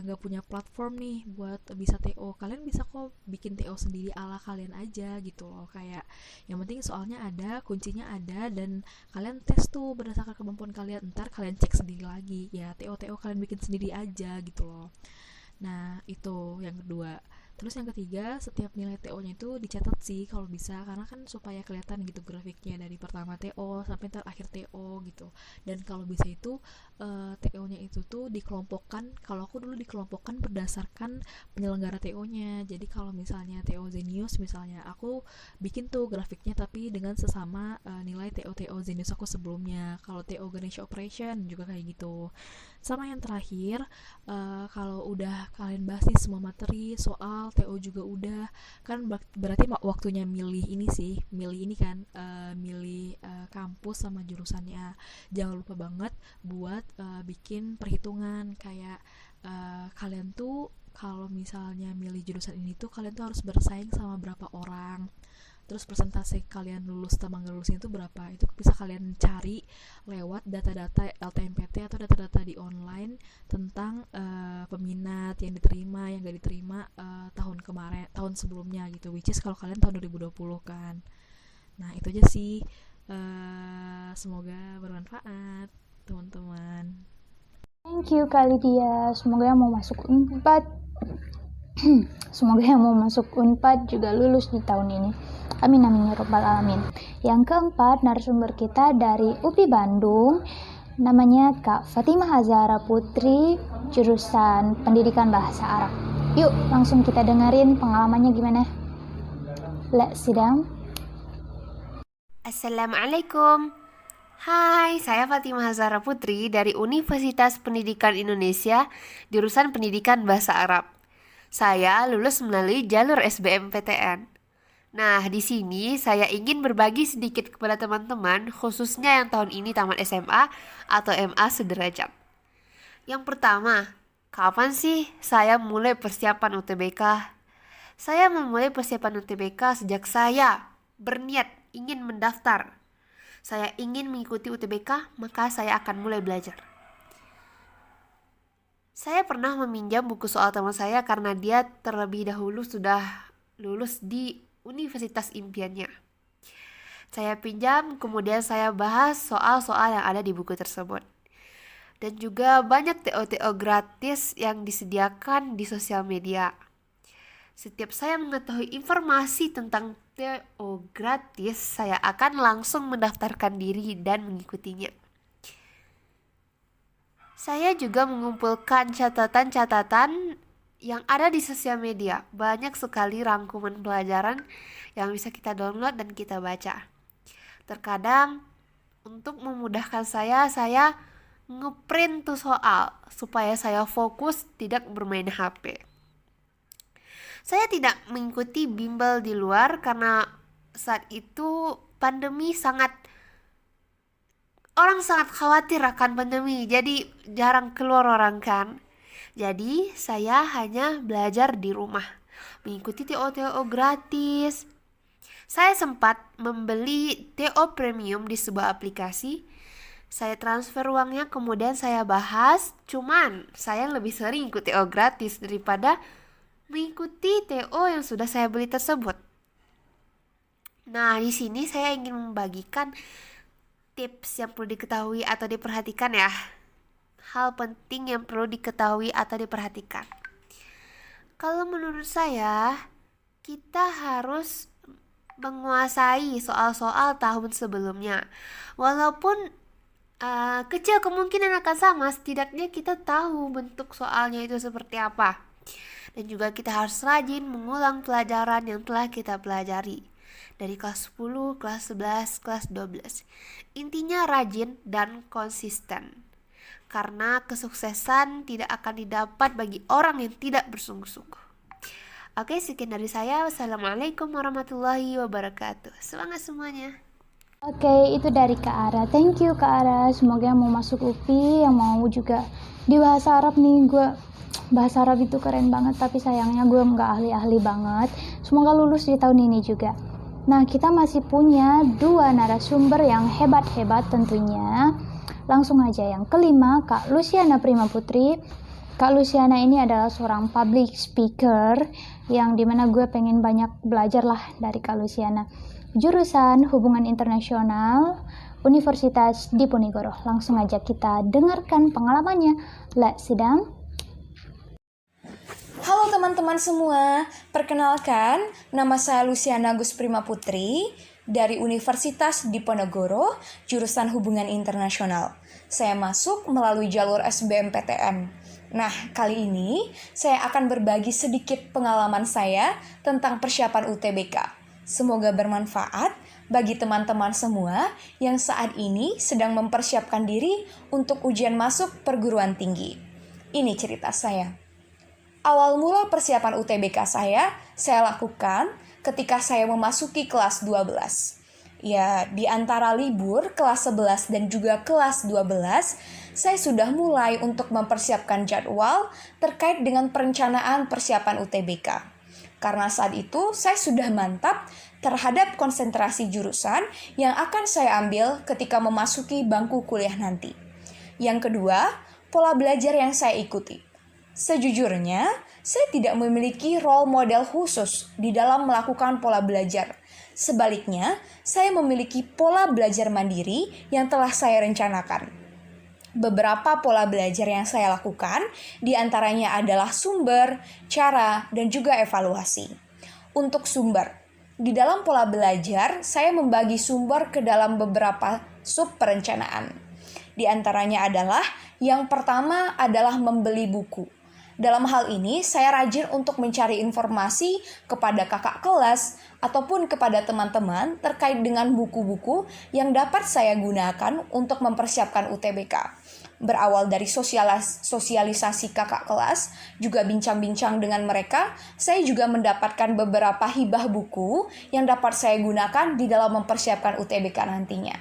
nggak punya platform nih buat bisa TO, kalian bisa kok bikin TO sendiri ala kalian aja gitu loh. Kayak yang penting soalnya ada, kuncinya ada, dan kalian tes tuh berdasarkan kemampuan kalian. Ntar kalian cek sendiri lagi ya, TO kalian bikin sendiri aja gitu loh. Nah itu yang kedua. Terus yang ketiga, setiap nilai TO-nya itu dicatat sih kalau bisa, karena kan supaya kelihatan gitu grafiknya dari pertama TO sampai terakhir TO gitu. Dan kalau bisa itu TO-nya itu tuh dikelompokkan, kalau aku dulu dikelompokkan berdasarkan penyelenggara TO-nya. Jadi kalau misalnya TO Zenius misalnya, aku bikin tuh grafiknya tapi dengan sesama nilai TO Zenius aku sebelumnya. Kalau TO Ganesha Operation juga kayak gitu. Sama yang terakhir, kalau udah kalian bahas nih semua materi, soal TO juga udah, kan berarti waktunya milih ini sih, milih ini kan, milih kampus sama jurusannya. Jangan lupa banget buat bikin perhitungan kayak kalian tuh kalau misalnya milih jurusan ini tuh kalian tuh harus bersaing sama berapa orang, terus persentase kalian lulus sama nggak lulusnya itu berapa. Itu bisa kalian cari lewat data-data LTMPT atau data-data di online tentang peminat yang diterima, yang nggak diterima tahun kemarin, tahun sebelumnya gitu, which is kalau kalian tahun 2020 kan. Nah itu aja sih. Semoga bermanfaat teman-teman. Thank you Kak Lydia, semoga yang mau masuk Unpad semoga yang mau masuk Unpad juga lulus di tahun ini. Amin amin ya robbal alamin. Yang keempat, narasumber kita dari UPI Bandung, namanya Kak Fatimah Azhara Putri, jurusan Pendidikan Bahasa Arab. Yuk langsung kita dengerin pengalamannya gimana. Let's sit down. Assalamualaikum. Hai, saya Fatimah Azhara Putri dari Universitas Pendidikan Indonesia, jurusan Pendidikan Bahasa Arab. Saya lulus melalui jalur SBMPTN. Nah, di sini saya ingin berbagi sedikit kepada teman-teman, khususnya yang tahun ini tamat SMA atau MA sederajat. Yang pertama, kapan sih saya mulai persiapan UTBK? Saya memulai persiapan UTBK sejak saya berniat ingin mendaftar. Saya ingin mengikuti UTBK, maka saya akan mulai belajar. Saya pernah meminjam buku soal teman saya karena dia terlebih dahulu sudah lulus di universitas impiannya. Saya pinjam, kemudian saya bahas soal-soal yang ada di buku tersebut. Dan juga banyak TO-TO gratis yang disediakan di sosial media. Setiap saya mengetahui informasi tentang TO gratis, saya akan langsung mendaftarkan diri dan mengikutinya. Saya juga mengumpulkan catatan-catatan yang ada di sosial media. Banyak sekali rangkuman pelajaran yang bisa kita download dan kita baca. Terkadang untuk memudahkan saya ngeprint tuh soal supaya saya fokus tidak bermain HP. Saya tidak mengikuti bimbel di luar karena saat itu orang sangat khawatir akan pandemi, jadi jarang keluar orang kan. Jadi saya hanya belajar di rumah, mengikuti TO-TO gratis. Saya sempat membeli TO premium di sebuah aplikasi. Saya transfer uangnya, kemudian saya bahas. Cuman saya lebih sering ikut TO gratis daripada mengikuti TO yang sudah saya beli tersebut. Nah, di sini saya ingin membagikan tips yang perlu diketahui atau diperhatikan ya. Hal penting yang perlu diketahui atau diperhatikan. Kalau menurut saya, kita harus menguasai soal-soal tahun sebelumnya. Walaupun kecil kemungkinan akan sama, setidaknya kita tahu bentuk soalnya itu seperti apa. Dan juga kita harus rajin mengulang pelajaran yang telah kita pelajari dari kelas 10, kelas 11, kelas 12. Intinya rajin dan konsisten. Karena kesuksesan tidak akan didapat bagi orang yang tidak bersungguh-sungguh. Oke, sekian dari saya. Wassalamualaikum warahmatullahi wabarakatuh. Semangat semuanya. Oke, itu dari Kak Ara. Thank you Kak Ara. Semoga yang mau masuk UPI, yang mau juga di bahasa Arab nih. Bahasa Arab itu keren banget, tapi sayangnya gue nggak ahli-ahli banget. Semoga lulus di tahun ini juga. Nah, kita masih punya 2 narasumber yang hebat-hebat tentunya. Langsung aja yang kelima, Kak Luciana Prima Putri. Kak Luciana ini adalah seorang public speaker yang dimana gue pengen banyak belajar lah dari Kak Luciana. Jurusan Hubungan Internasional Universitas Diponegoro. Langsung aja kita dengarkan pengalamannya. Let's sit down. Halo teman-teman semua, perkenalkan nama saya Luciana Agus Prima Putri dari Universitas Diponegoro, jurusan Hubungan Internasional. Saya masuk melalui jalur SBMPTN. Nah, kali ini saya akan berbagi sedikit pengalaman saya tentang persiapan UTBK. Semoga bermanfaat bagi teman-teman semua yang saat ini sedang mempersiapkan diri untuk ujian masuk perguruan tinggi. Ini cerita saya. Awal mula persiapan UTBK saya lakukan ketika saya memasuki kelas 12. Ya, di antara libur kelas 11 dan juga kelas 12, saya sudah mulai untuk mempersiapkan jadwal terkait dengan perencanaan persiapan UTBK. Karena saat itu saya sudah mantap terhadap konsentrasi jurusan yang akan saya ambil ketika memasuki bangku kuliah nanti. Yang kedua, pola belajar yang saya ikuti. Sejujurnya, saya tidak memiliki role model khusus di dalam melakukan pola belajar. Sebaliknya, saya memiliki pola belajar mandiri yang telah saya rencanakan. Beberapa pola belajar yang saya lakukan, diantaranya adalah sumber, cara, dan juga evaluasi. Untuk sumber, di dalam pola belajar, saya membagi sumber ke dalam beberapa sub perencanaan. Di antaranya adalah, yang pertama adalah membeli buku. Dalam hal ini, saya rajin untuk mencari informasi kepada kakak kelas ataupun kepada teman-teman terkait dengan buku-buku yang dapat saya gunakan untuk mempersiapkan UTBK. Berawal dari sosialisasi kakak kelas, juga bincang-bincang dengan mereka, saya juga mendapatkan beberapa hibah buku yang dapat saya gunakan di dalam mempersiapkan UTBK nantinya.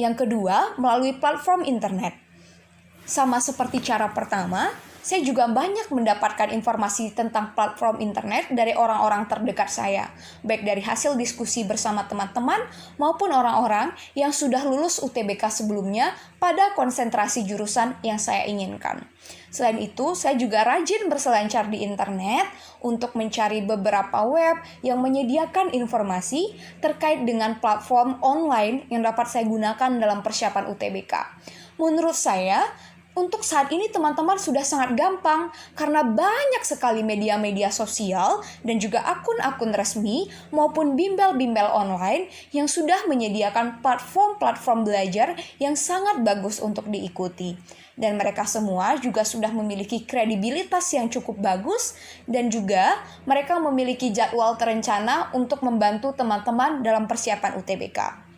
Yang kedua, melalui platform internet. Sama seperti cara pertama, saya juga banyak mendapatkan informasi tentang platform internet dari orang-orang terdekat saya, baik dari hasil diskusi bersama teman-teman maupun orang-orang yang sudah lulus UTBK sebelumnya pada konsentrasi jurusan yang saya inginkan. Selain itu, saya juga rajin berselancar di internet untuk mencari beberapa web yang menyediakan informasi terkait dengan platform online yang dapat saya gunakan dalam persiapan UTBK. Menurut saya, untuk saat ini teman-teman sudah sangat gampang karena banyak sekali media-media sosial dan juga akun-akun resmi maupun bimbel-bimbel online yang sudah menyediakan platform-platform belajar yang sangat bagus untuk diikuti. Dan mereka semua juga sudah memiliki kredibilitas yang cukup bagus dan juga mereka memiliki jadwal terencana untuk membantu teman-teman dalam persiapan UTBK.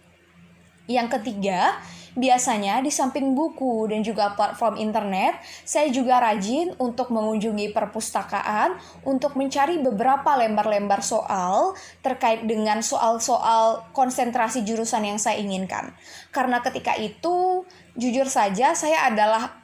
Yang ketiga, biasanya di samping buku dan juga platform internet, saya juga rajin untuk mengunjungi perpustakaan untuk mencari beberapa lembar-lembar soal terkait dengan soal-soal konsentrasi jurusan yang saya inginkan. Karena ketika itu, jujur saja saya adalah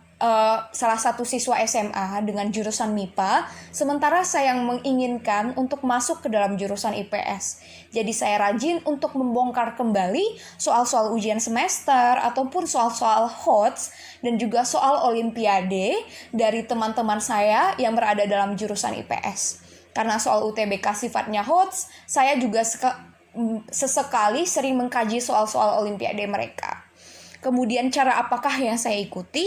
salah satu siswa SMA dengan jurusan MIPA, sementara saya yang menginginkan untuk masuk ke dalam jurusan IPS. Jadi saya rajin untuk membongkar kembali soal-soal ujian semester ataupun soal-soal HOTS dan juga soal olimpiade dari teman-teman saya yang berada dalam jurusan IPS. Karena soal UTBK sifatnya HOTS, saya juga sesekali sering mengkaji soal-soal olimpiade mereka. Kemudian cara apakah yang saya ikuti?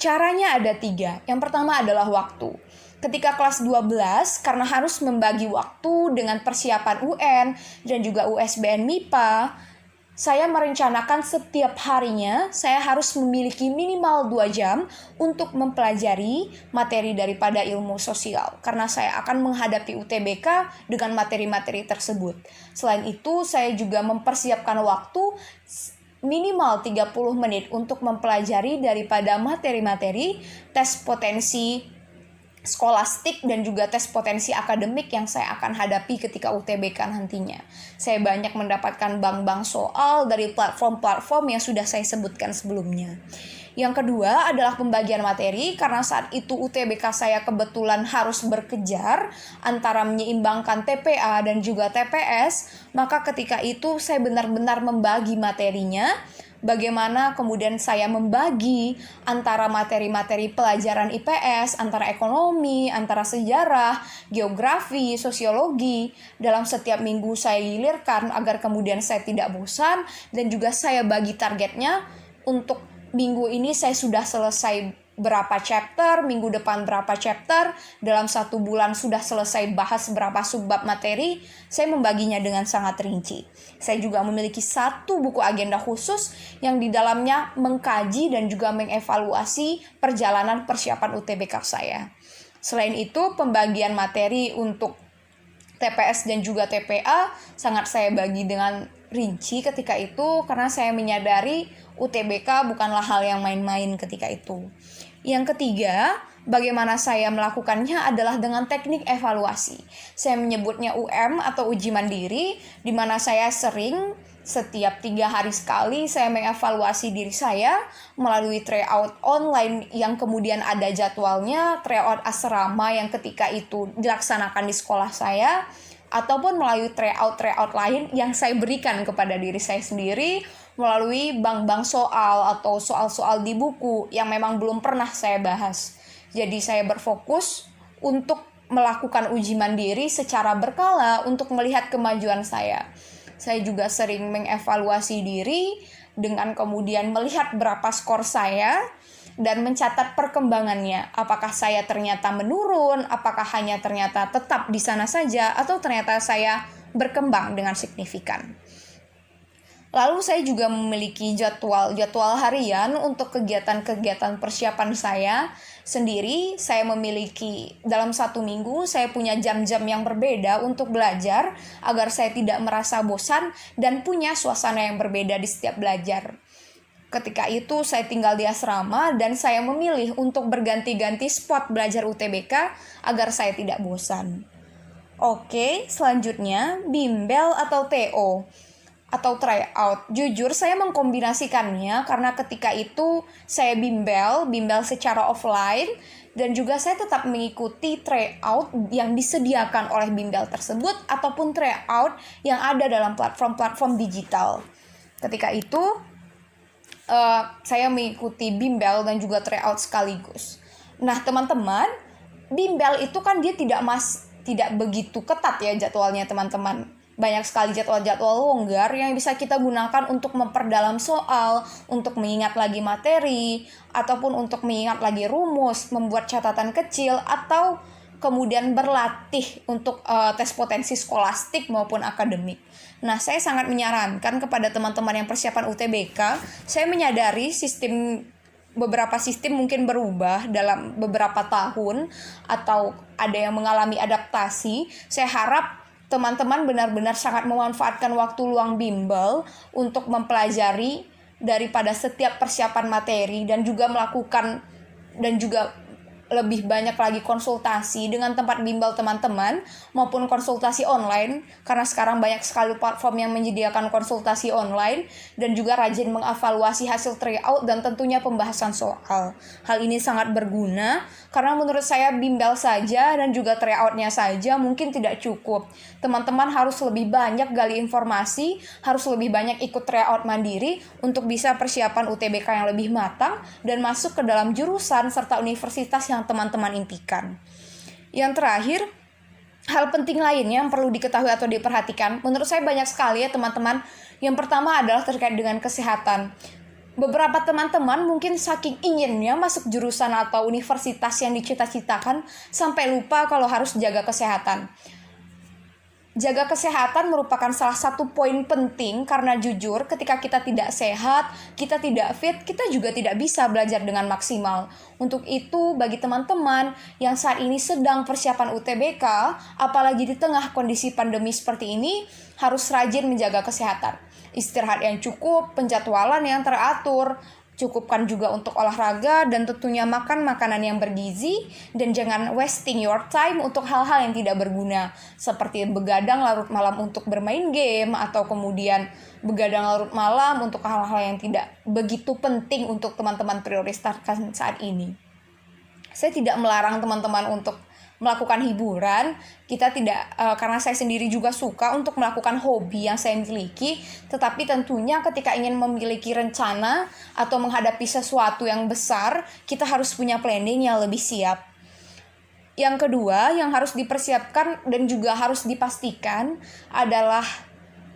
Caranya ada 3. Yang pertama adalah waktu. Ketika kelas 12, karena harus membagi waktu dengan persiapan UN dan juga USBN MIPA, saya merencanakan setiap harinya saya harus memiliki minimal 2 jam untuk mempelajari materi daripada ilmu sosial. Karena saya akan menghadapi UTBK dengan materi-materi tersebut. Selain itu, saya juga mempersiapkan waktu minimal 30 menit untuk mempelajari daripada materi-materi tes potensi skolastik dan juga tes potensi akademik yang saya akan hadapi ketika UTBK nantinya. Saya banyak mendapatkan bank-bank soal dari platform-platform yang sudah saya sebutkan sebelumnya. Yang kedua adalah pembagian materi, karena saat itu UTBK saya kebetulan harus berkejar antara menyeimbangkan TPA dan juga TPS, maka ketika itu saya benar-benar membagi materinya. Bagaimana kemudian saya membagi antara materi-materi pelajaran IPS, antara ekonomi, antara sejarah, geografi, sosiologi. Dalam setiap minggu saya gilirkan agar kemudian saya tidak bosan dan juga saya bagi targetnya untuk minggu ini saya sudah selesai berapa chapter, minggu depan berapa chapter, dalam 1 bulan sudah selesai bahas berapa subbab materi. Saya membaginya dengan sangat rinci. Saya juga memiliki 1 buku agenda khusus yang di dalamnya mengkaji dan juga mengevaluasi perjalanan persiapan UTBK saya. Selain itu, pembagian materi untuk TPS dan juga TPA sangat saya bagi dengan rinci ketika itu, karena saya menyadari UTBK bukanlah hal yang main-main ketika itu. Yang ketiga, bagaimana saya melakukannya adalah dengan teknik evaluasi. Saya menyebutnya UM atau uji mandiri, di mana saya sering setiap 3 hari sekali saya mengevaluasi diri saya melalui tryout online yang kemudian ada jadwalnya, tryout asrama yang ketika itu dilaksanakan di sekolah saya, ataupun melalui tryout lain yang saya berikan kepada diri saya sendiri melalui bank-bank soal atau soal-soal di buku yang memang belum pernah saya bahas. Jadi saya berfokus untuk melakukan uji mandiri secara berkala untuk melihat kemajuan saya. Saya juga sering mengevaluasi diri dengan kemudian melihat berapa skor saya dan mencatat perkembangannya. Apakah saya ternyata menurun, apakah hanya ternyata tetap di sana saja, atau ternyata saya berkembang dengan signifikan. Lalu saya juga memiliki jadwal harian untuk kegiatan-kegiatan persiapan saya sendiri. Saya memiliki dalam 1 minggu, saya punya jam-jam yang berbeda untuk belajar agar saya tidak merasa bosan dan punya suasana yang berbeda di setiap belajar. Ketika itu saya tinggal di asrama dan saya memilih untuk berganti-ganti spot belajar UTBK agar saya tidak bosan. Oke, selanjutnya bimbel atau TO atau tryout. Jujur saya mengkombinasikannya karena ketika itu saya bimbel secara offline dan juga saya tetap mengikuti tryout yang disediakan oleh bimbel tersebut ataupun tryout yang ada dalam platform-platform digital. Ketika itu saya mengikuti bimbel dan juga tryout sekaligus. Nah, teman-teman, bimbel itu kan dia tidak begitu ketat ya jadwalnya, teman-teman. Banyak sekali jadwal-jadwal longgar yang bisa kita gunakan untuk memperdalam soal, untuk mengingat lagi materi, ataupun untuk mengingat lagi rumus, membuat catatan kecil, atau kemudian berlatih untuk tes potensi skolastik maupun akademik. Nah, saya sangat menyarankan kepada teman-teman yang persiapan UTBK, saya menyadari beberapa sistem mungkin berubah dalam beberapa tahun atau ada yang mengalami adaptasi. Saya harap teman-teman benar-benar sangat memanfaatkan waktu luang bimbel untuk mempelajari daripada setiap persiapan materi dan juga melakukan dan juga lebih banyak lagi konsultasi dengan tempat bimbel teman-teman maupun konsultasi online, karena sekarang banyak sekali platform yang menyediakan konsultasi online, dan juga rajin mengevaluasi hasil tryout dan tentunya pembahasan soal. Hal ini sangat berguna karena menurut saya bimbel saja dan juga tryoutnya saja mungkin tidak cukup. Teman-teman harus lebih banyak gali informasi, harus lebih banyak ikut tryout mandiri untuk bisa persiapan UTBK yang lebih matang dan masuk ke dalam jurusan serta universitas yang teman-teman impikan. Yang terakhir, hal penting lainnya yang perlu diketahui atau diperhatikan, menurut saya banyak sekali ya teman-teman. Yang pertama adalah terkait dengan kesehatan. Beberapa teman-teman mungkin saking inginnya masuk jurusan atau universitas yang dicita-citakan sampai lupa kalau harus jaga kesehatan. Jaga kesehatan merupakan salah satu poin penting karena jujur ketika kita tidak sehat, kita tidak fit, kita juga tidak bisa belajar dengan maksimal. Untuk itu bagi teman-teman yang saat ini sedang persiapan UTBK, apalagi di tengah kondisi pandemi seperti ini, harus rajin menjaga kesehatan. Istirahat yang cukup, penjadwalan yang teratur, cukupkan juga untuk olahraga dan tentunya makan makanan yang bergizi, dan jangan wasting your time untuk hal-hal yang tidak berguna seperti begadang larut malam untuk bermain game atau kemudian begadang larut malam untuk hal-hal yang tidak begitu penting untuk teman-teman prioritaskan saat ini. Saya tidak melarang teman-teman untuk melakukan hiburan, kita tidak karena saya sendiri juga suka untuk melakukan hobi yang saya miliki, tetapi tentunya ketika ingin memiliki rencana atau menghadapi sesuatu yang besar, kita harus punya planning yang lebih siap. Yang kedua yang harus dipersiapkan dan juga harus dipastikan adalah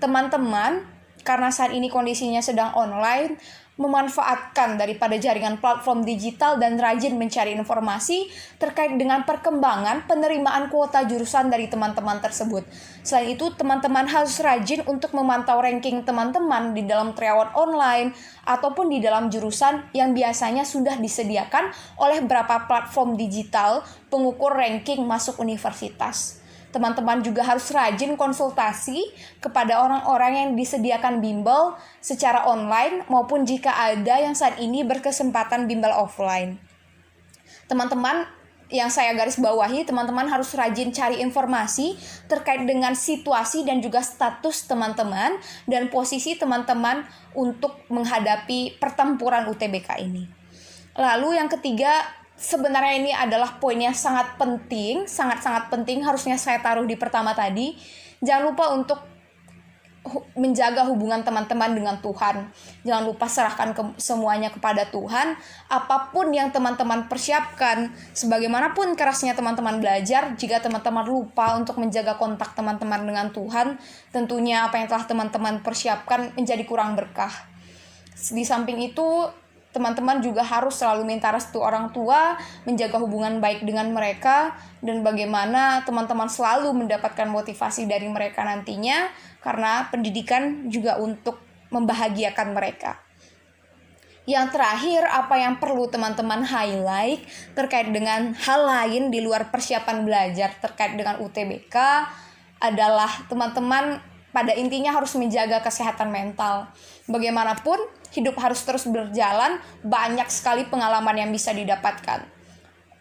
teman-teman karena saat ini kondisinya sedang online, memanfaatkan daripada jaringan platform digital dan rajin mencari informasi terkait dengan perkembangan penerimaan kuota jurusan dari teman-teman tersebut. Selain itu, teman-teman harus rajin untuk memantau ranking teman-teman di dalam tryout online ataupun di dalam jurusan yang biasanya sudah disediakan oleh beberapa platform digital pengukur ranking masuk universitas. Teman-teman juga harus rajin konsultasi kepada orang-orang yang disediakan bimbel secara online maupun jika ada yang saat ini berkesempatan bimbel offline. Teman-teman, yang saya garis bawahi, teman-teman harus rajin cari informasi terkait dengan situasi dan juga status teman-teman dan posisi teman-teman untuk menghadapi pertempuran UTBK ini. Lalu yang ketiga, sebenarnya ini adalah poin yang sangat penting, sangat-sangat penting, harusnya saya taruh di pertama tadi. Jangan lupa untuk menjaga hubungan teman-teman dengan Tuhan. Jangan lupa serahkan semuanya kepada Tuhan. Apapun yang teman-teman persiapkan, sebagaimanapun kerasnya teman-teman belajar, jika teman-teman lupa untuk menjaga kontak teman-teman dengan Tuhan, tentunya apa yang telah teman-teman persiapkan menjadi kurang berkah. Di samping itu, teman-teman juga harus selalu minta restu orang tua, menjaga hubungan baik dengan mereka, dan bagaimana teman-teman selalu mendapatkan motivasi dari mereka nantinya, karena pendidikan juga untuk membahagiakan mereka. Yang terakhir, apa yang perlu teman-teman highlight terkait dengan hal lain di luar persiapan belajar terkait dengan UTBK adalah teman-teman pada intinya harus menjaga kesehatan mental. Bagaimanapun, hidup harus terus berjalan, banyak sekali pengalaman yang bisa didapatkan.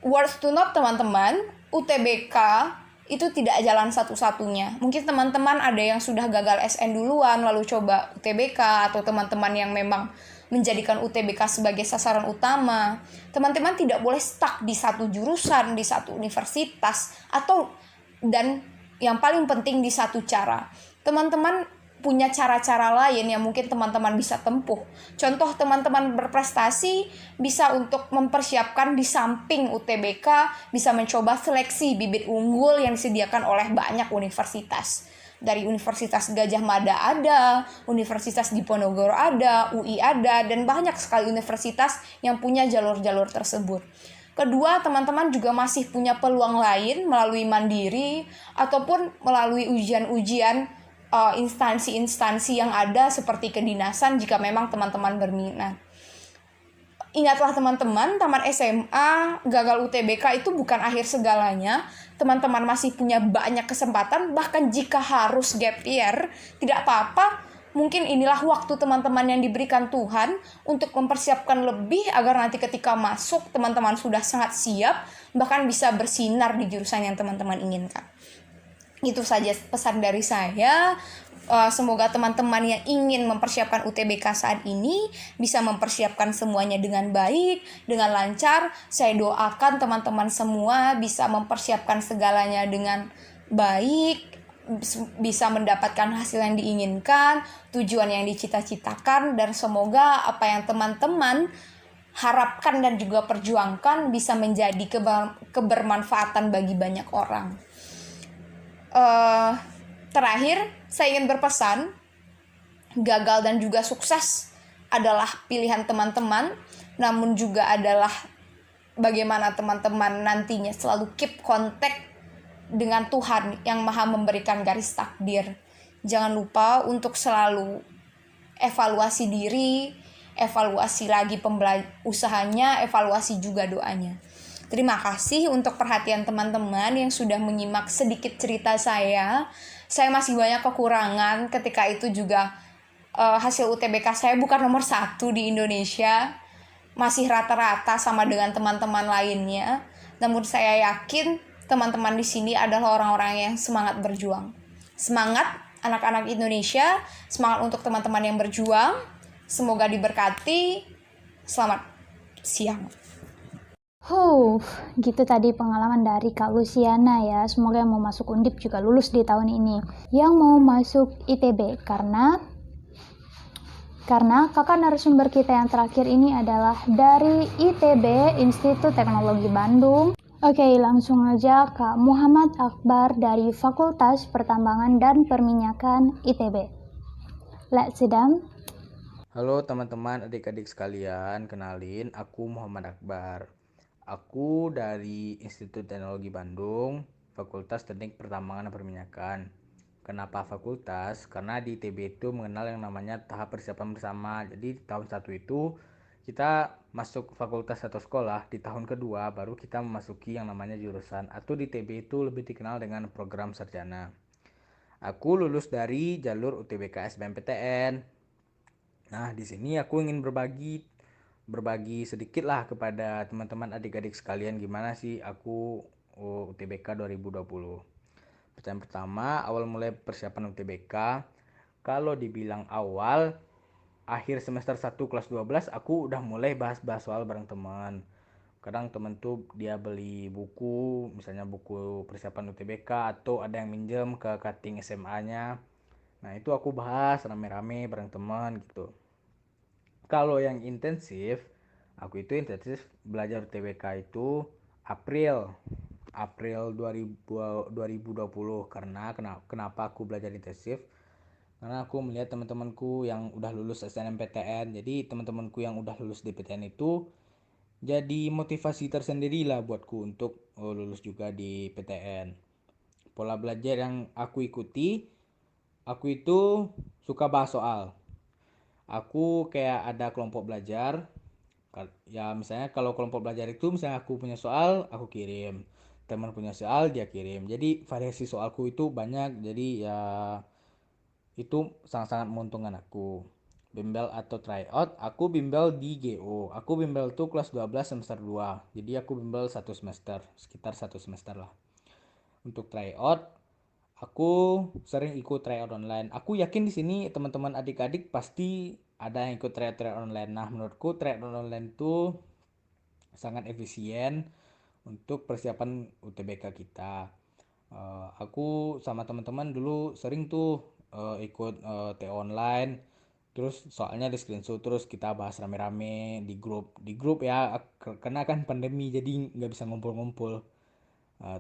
Worth to note teman-teman, UTBK itu tidak jalan satu-satunya. Mungkin teman-teman ada yang sudah gagal SN duluan, lalu coba UTBK, atau teman-teman yang memang menjadikan UTBK sebagai sasaran utama. Teman-teman tidak boleh stuck di satu jurusan, di satu universitas, dan yang paling penting di satu cara. Teman-teman punya cara-cara lain yang mungkin teman-teman bisa tempuh. Contoh, teman-teman berprestasi bisa untuk mempersiapkan di samping UTBK, bisa mencoba seleksi bibit unggul yang disediakan oleh banyak universitas. Dari Universitas Gadjah Mada ada, Universitas Diponegoro ada, UI ada, dan banyak sekali universitas yang punya jalur-jalur tersebut. Kedua, teman-teman juga masih punya peluang lain melalui mandiri ataupun melalui ujian-ujian instansi-instansi yang ada seperti kedinasan jika memang teman-teman berminat. Ingatlah teman-teman, taman SMA, gagal UTBK itu bukan akhir segalanya. Teman-teman masih punya banyak kesempatan, bahkan jika harus gap year, tidak apa-apa. Mungkin inilah waktu teman-teman yang diberikan Tuhan untuk mempersiapkan lebih agar nanti ketika masuk, teman-teman sudah sangat siap, bahkan bisa bersinar di jurusan yang teman-teman inginkan. Itu saja pesan dari saya. Semoga teman-teman yang ingin mempersiapkan UTBK saat ini bisa mempersiapkan semuanya dengan baik, dengan lancar. Saya doakan teman-teman semua bisa mempersiapkan segalanya dengan baik, bisa mendapatkan hasil yang diinginkan, tujuan yang dicita-citakan, dan semoga apa yang teman-teman harapkan dan juga perjuangkan bisa menjadi kebermanfaatan bagi banyak orang. Terakhir, saya ingin berpesan, gagal dan juga sukses adalah pilihan teman-teman, namun juga adalah bagaimana teman-teman nantinya selalu keep contact dengan Tuhan yang Maha memberikan garis takdir. Jangan lupa untuk selalu evaluasi diri, evaluasi lagi usahanya, evaluasi juga doanya. Terima kasih untuk perhatian teman-teman yang sudah menyimak sedikit cerita saya. Saya masih banyak kekurangan, ketika itu juga hasil UTBK saya bukan nomor 1 di Indonesia. Masih rata-rata sama dengan teman-teman lainnya. Namun saya yakin teman-teman di sini adalah orang-orang yang semangat berjuang. Semangat anak-anak Indonesia, semangat untuk teman-teman yang berjuang. Semoga diberkati. Selamat siang. Gitu tadi pengalaman dari Kak Luciana ya. Semoga yang mau masuk Undip juga lulus di tahun ini. Yang mau masuk ITB karena kakak narasumber kita yang terakhir ini adalah dari ITB, Institut Teknologi Bandung. Oke, langsung aja Kak Muhammad Akbar dari Fakultas Pertambangan dan Perminyakan ITB. Let's sit down. Halo teman-teman, adik-adik sekalian, kenalin aku Muhammad Akbar. Aku dari Institut Teknologi Bandung, Fakultas Teknik Pertambangan dan Perminyakan. Kenapa fakultas? Karena di ITB itu mengenal yang namanya tahap persiapan bersama. Jadi di tahun 1 itu kita masuk fakultas atau sekolah, di tahun kedua baru kita memasuki yang namanya jurusan, atau di ITB itu lebih dikenal dengan program sarjana. Aku lulus dari jalur UTBK SBMPTN. Nah, di sini aku ingin berbagi sedikit lah kepada teman-teman adik-adik sekalian gimana sih aku UTBK 2020. Pertanyaan pertama, awal mulai persiapan UTBK. Kalau dibilang awal, akhir semester 1 kelas 12 aku udah mulai bahas-bahas soal bareng teman. Kadang temen tuh dia beli buku, misalnya buku persiapan UTBK, atau ada yang minjem ke cutting SMA-nya. Nah, itu aku bahas rame-rame bareng teman gitu. Kalau yang intensif, aku itu intensif belajar UTBK itu April 2020. Karena kenapa aku belajar intensif? Karena aku melihat teman-temanku yang udah lulus SNMPTN. Jadi teman-temanku yang udah lulus di PTN itu jadi motivasi tersendiri lah buatku untuk lulus juga di PTN. Pola belajar yang aku ikuti, aku itu suka bahas soal. Aku kayak ada kelompok belajar. Ya misalnya kalau kelompok belajar itu misalnya aku punya soal, aku kirim. Teman punya soal, dia kirim. Jadi variasi soalku itu banyak. Jadi ya itu sangat-sangat menguntungkan aku. Bimbel atau tryout, aku bimbel di GO. Aku bimbel tuh kelas 12 semester 2. Jadi aku bimbel 1 semester, sekitar 1 semester lah. Untuk tryout, aku sering ikut tryout online. Aku yakin di sini teman-teman adik-adik pasti ada yang ikut tryout online. Nah, menurutku tryout online itu sangat efisien untuk persiapan UTBK kita. Aku sama teman-teman dulu sering tuh ikut TO online. Terus soalnya di screenshot, terus kita bahas rame-rame di grup ya, karena kan pandemi jadi nggak bisa ngumpul-ngumpul.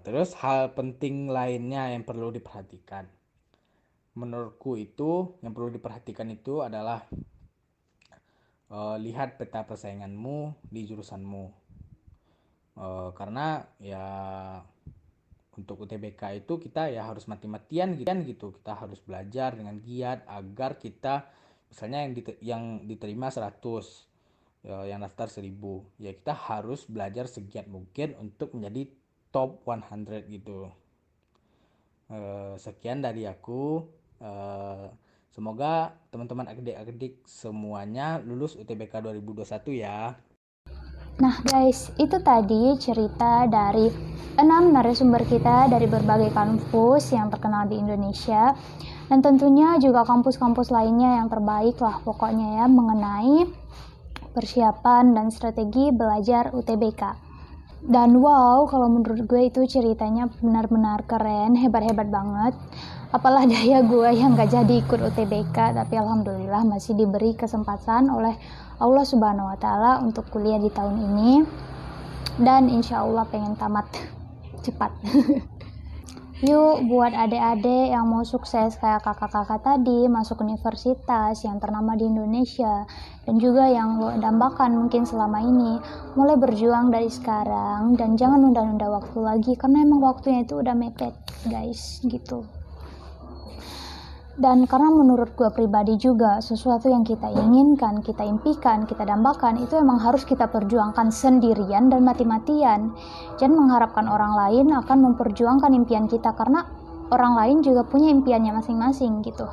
Terus hal penting lainnya yang perlu diperhatikan, menurutku itu yang perlu diperhatikan itu adalah lihat peta persainganmu di jurusanmu. Karena ya untuk UTBK itu kita ya harus mati-matian gitu. Kita harus belajar dengan giat agar kita misalnya yang diterima 100, yang daftar 1000, ya kita harus belajar segiat mungkin untuk menjadi top 100 gitu. Sekian dari aku. Semoga teman-teman adik-adik semuanya lulus UTBK 2021 ya. Nah guys, itu tadi cerita dari 6 narasumber kita dari berbagai kampus yang terkenal di Indonesia, dan tentunya juga kampus-kampus lainnya yang terbaik lah pokoknya ya, mengenai persiapan dan strategi belajar UTBK. Dan wow, kalau menurut gue itu ceritanya benar-benar keren, hebat-hebat banget. Apalah daya gue yang gak jadi ikut UTBK, tapi alhamdulillah masih diberi kesempatan oleh Allah Subhanahu wa Ta'ala untuk kuliah di tahun ini, dan insya Allah pengen tamat cepat. Yuk, buat adik-adik yang mau sukses kayak kakak-kakak tadi, masuk universitas yang ternama di Indonesia, dan juga yang lo dambakan mungkin selama ini, mulai berjuang dari sekarang, dan jangan nunda-nunda waktu lagi, karena emang waktunya itu udah mepet guys, gitu. Dan karena menurut gue pribadi juga, sesuatu yang kita inginkan, kita impikan, kita dambakan, itu emang harus kita perjuangkan sendirian dan mati-matian. Jangan mengharapkan orang lain akan memperjuangkan impian kita, karena orang lain juga punya impiannya masing-masing gitu.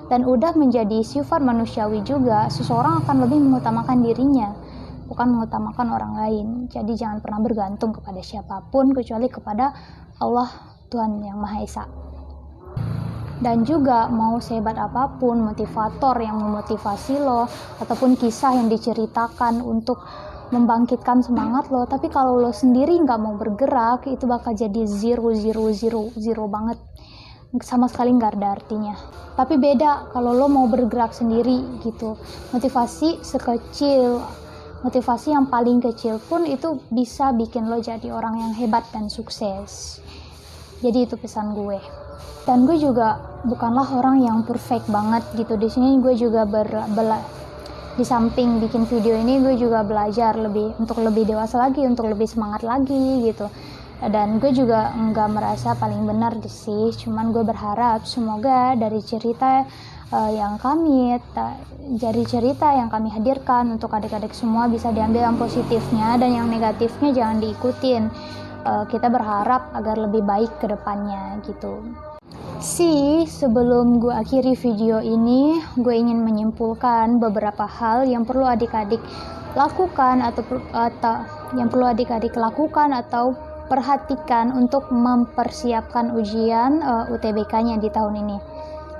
Dan udah menjadi sifat manusiawi juga, seseorang akan lebih mengutamakan dirinya, bukan mengutamakan orang lain. Jadi jangan pernah bergantung kepada siapapun, kecuali kepada Allah, Tuhan Yang Maha Esa. Dan juga mau sehebat apapun motivator yang memotivasi lo, ataupun kisah yang diceritakan untuk membangkitkan semangat lo, tapi kalau lo sendiri nggak mau bergerak, itu bakal jadi zero banget, sama sekali nggak ada artinya. Tapi beda kalau lo mau bergerak sendiri gitu, motivasi yang paling kecil pun itu bisa bikin lo jadi orang yang hebat dan sukses. Jadi itu pesan gue. Dan gue juga bukanlah orang yang perfect banget gitu. Di sini gue juga di samping bikin video ini gue juga belajar untuk lebih dewasa lagi, untuk lebih semangat lagi gitu. Dan gue juga nggak merasa paling benar sih, cuman gue berharap semoga dari cerita yang kami hadirkan untuk adik-adik semua bisa diambil yang positifnya, dan yang negatifnya jangan diikutin. Kita berharap agar lebih baik ke depannya gitu. Sebelum gue akhiri video ini, gue ingin menyimpulkan beberapa hal yang perlu adik-adik lakukan atau perhatikan untuk mempersiapkan ujian UTBK-nya di tahun ini.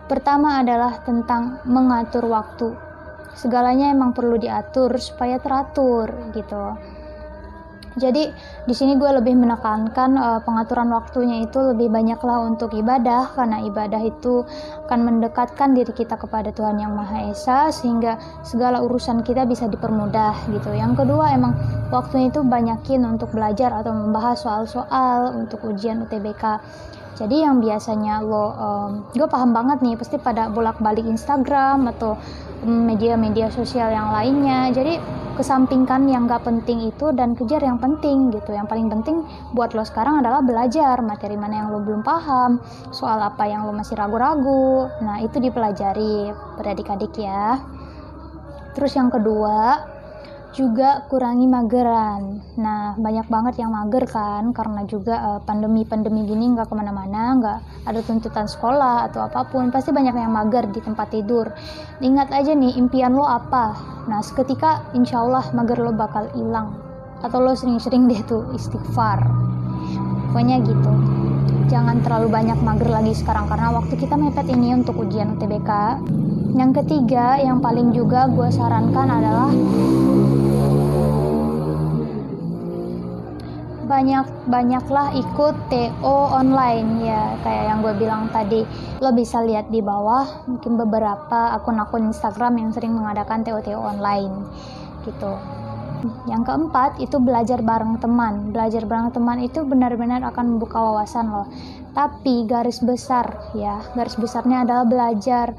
Pertama adalah tentang mengatur waktu. Segalanya emang perlu diatur supaya teratur gitu. Jadi di sini gue lebih menekankan pengaturan waktunya itu lebih banyaklah untuk ibadah, karena ibadah itu akan mendekatkan diri kita kepada Tuhan Yang Maha Esa, sehingga segala urusan kita bisa dipermudah gitu. Yang kedua, emang waktunya itu banyakin untuk belajar atau membahas soal-soal untuk ujian UTBK. Jadi yang biasanya gue paham banget nih, pasti pada bolak-balik Instagram atau media-media sosial yang lainnya. Jadi kesampingkan yang gak penting itu dan kejar yang penting gitu. Yang paling penting buat lo sekarang adalah belajar materi mana yang lo belum paham, soal apa yang lo masih ragu-ragu. Nah, itu dipelajari beradik-adik ya. Terus yang kedua, juga kurangi mageran. Nah, banyak banget yang mager kan, karena juga pandemi gini nggak kemana-mana, nggak ada tuntutan sekolah atau apapun, pasti banyak yang mager di tempat tidur. Ingat aja nih, impian lo apa? Nah, seketika insya Allah mager lo bakal hilang. Atau lo sering-sering deh tuh istighfar. Pokoknya gitu. Jangan terlalu banyak mager lagi sekarang, karena waktu kita mepet ini untuk ujian UTBK. Yang ketiga, yang paling juga gue sarankan adalah banyaklah ikut TO online ya, kayak yang gue bilang tadi. Lo bisa lihat di bawah mungkin beberapa akun-akun Instagram yang sering mengadakan TO online gitu. Yang keempat itu belajar bareng teman. Belajar bareng teman itu benar-benar akan membuka wawasan lo. Tapi garis besarnya adalah belajar.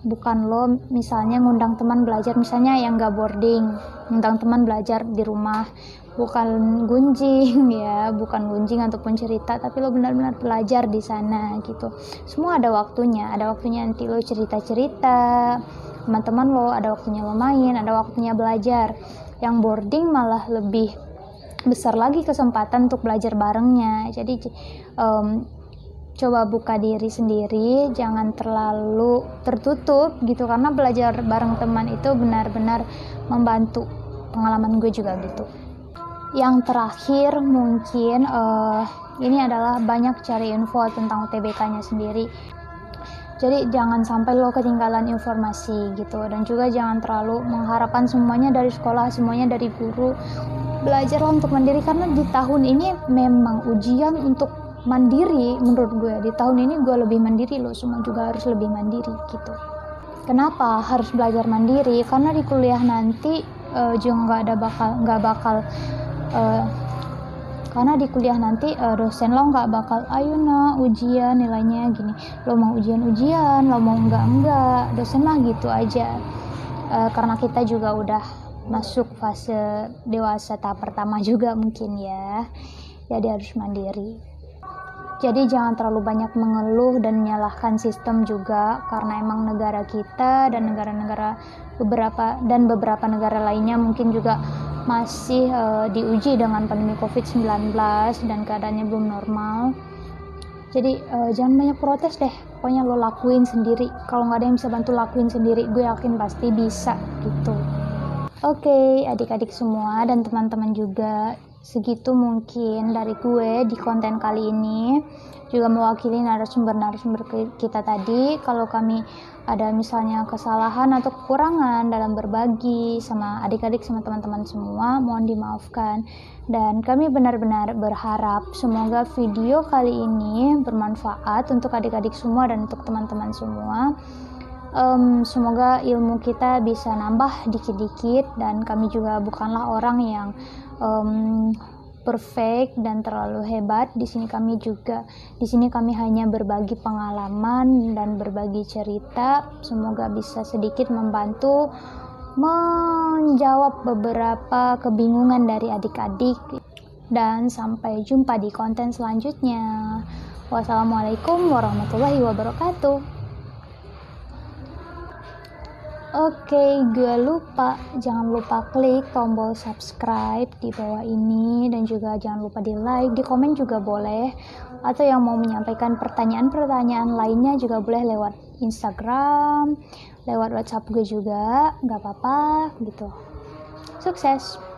Bukan lo misalnya ngundang teman belajar, misalnya yang gak boarding, ngundang teman belajar di rumah, bukan gunjing ataupun cerita, tapi lo benar-benar belajar di sana gitu. Semua ada waktunya nanti lo cerita-cerita, teman-teman lo ada waktunya lo main, ada waktunya belajar. Yang boarding malah lebih besar lagi kesempatan untuk belajar barengnya. Jadi coba buka diri sendiri, jangan terlalu tertutup gitu, karena belajar bareng teman itu benar-benar membantu. Pengalaman gue juga gitu. Yang terakhir mungkin ini adalah banyak cari info tentang UTBK-nya sendiri. Jadi jangan sampai lo ketinggalan informasi gitu, dan juga jangan terlalu mengharapkan semuanya dari sekolah, semuanya dari guru. Belajarlah untuk mandiri, karena di tahun ini memang ujian untuk mandiri. Menurut gue di tahun ini gue lebih mandiri, lo semua juga harus lebih mandiri gitu. Kenapa harus belajar mandiri? Karena di kuliah nanti juga karena di kuliah nanti dosen lo nggak bakal ayo ujian nilainya gini, lo mau ujian, lo mau enggak, dosen mah gitu aja. Karena kita juga udah masuk fase dewasa tahap pertama juga mungkin ya, jadi harus mandiri. Jadi jangan terlalu banyak mengeluh dan menyalahkan sistem juga, karena emang negara kita dan beberapa negara lainnya mungkin juga masih diuji dengan pandemi COVID-19 dan keadaannya belum normal. Jadi jangan banyak protes deh, pokoknya lo lakuin sendiri. Kalau nggak ada yang bisa bantu, lakuin sendiri. Gue yakin pasti bisa gitu. Oke, adik-adik semua dan teman-teman juga, segitu mungkin dari gue di konten kali ini. Juga mewakili narasumber kita tadi. Kalau kami ada misalnya kesalahan atau kekurangan dalam berbagi sama adik-adik sama teman-teman semua, mohon dimaafkan. Dan kami benar-benar berharap semoga video kali ini bermanfaat untuk adik-adik semua dan untuk teman-teman semua. Semoga ilmu kita bisa nambah dikit-dikit, dan kami juga bukanlah orang yang perfect dan terlalu hebat. Di sini kami hanya berbagi pengalaman dan berbagi cerita. Semoga bisa sedikit membantu menjawab beberapa kebingungan dari adik-adik. Dan sampai jumpa di konten selanjutnya. Wassalamualaikum warahmatullahi wabarakatuh. Oke, jangan lupa klik tombol subscribe di bawah ini, dan juga jangan lupa di like, di komen juga boleh, atau yang mau menyampaikan pertanyaan-pertanyaan lainnya juga boleh lewat Instagram, lewat WhatsApp gue juga, nggak apa-apa gitu. Sukses!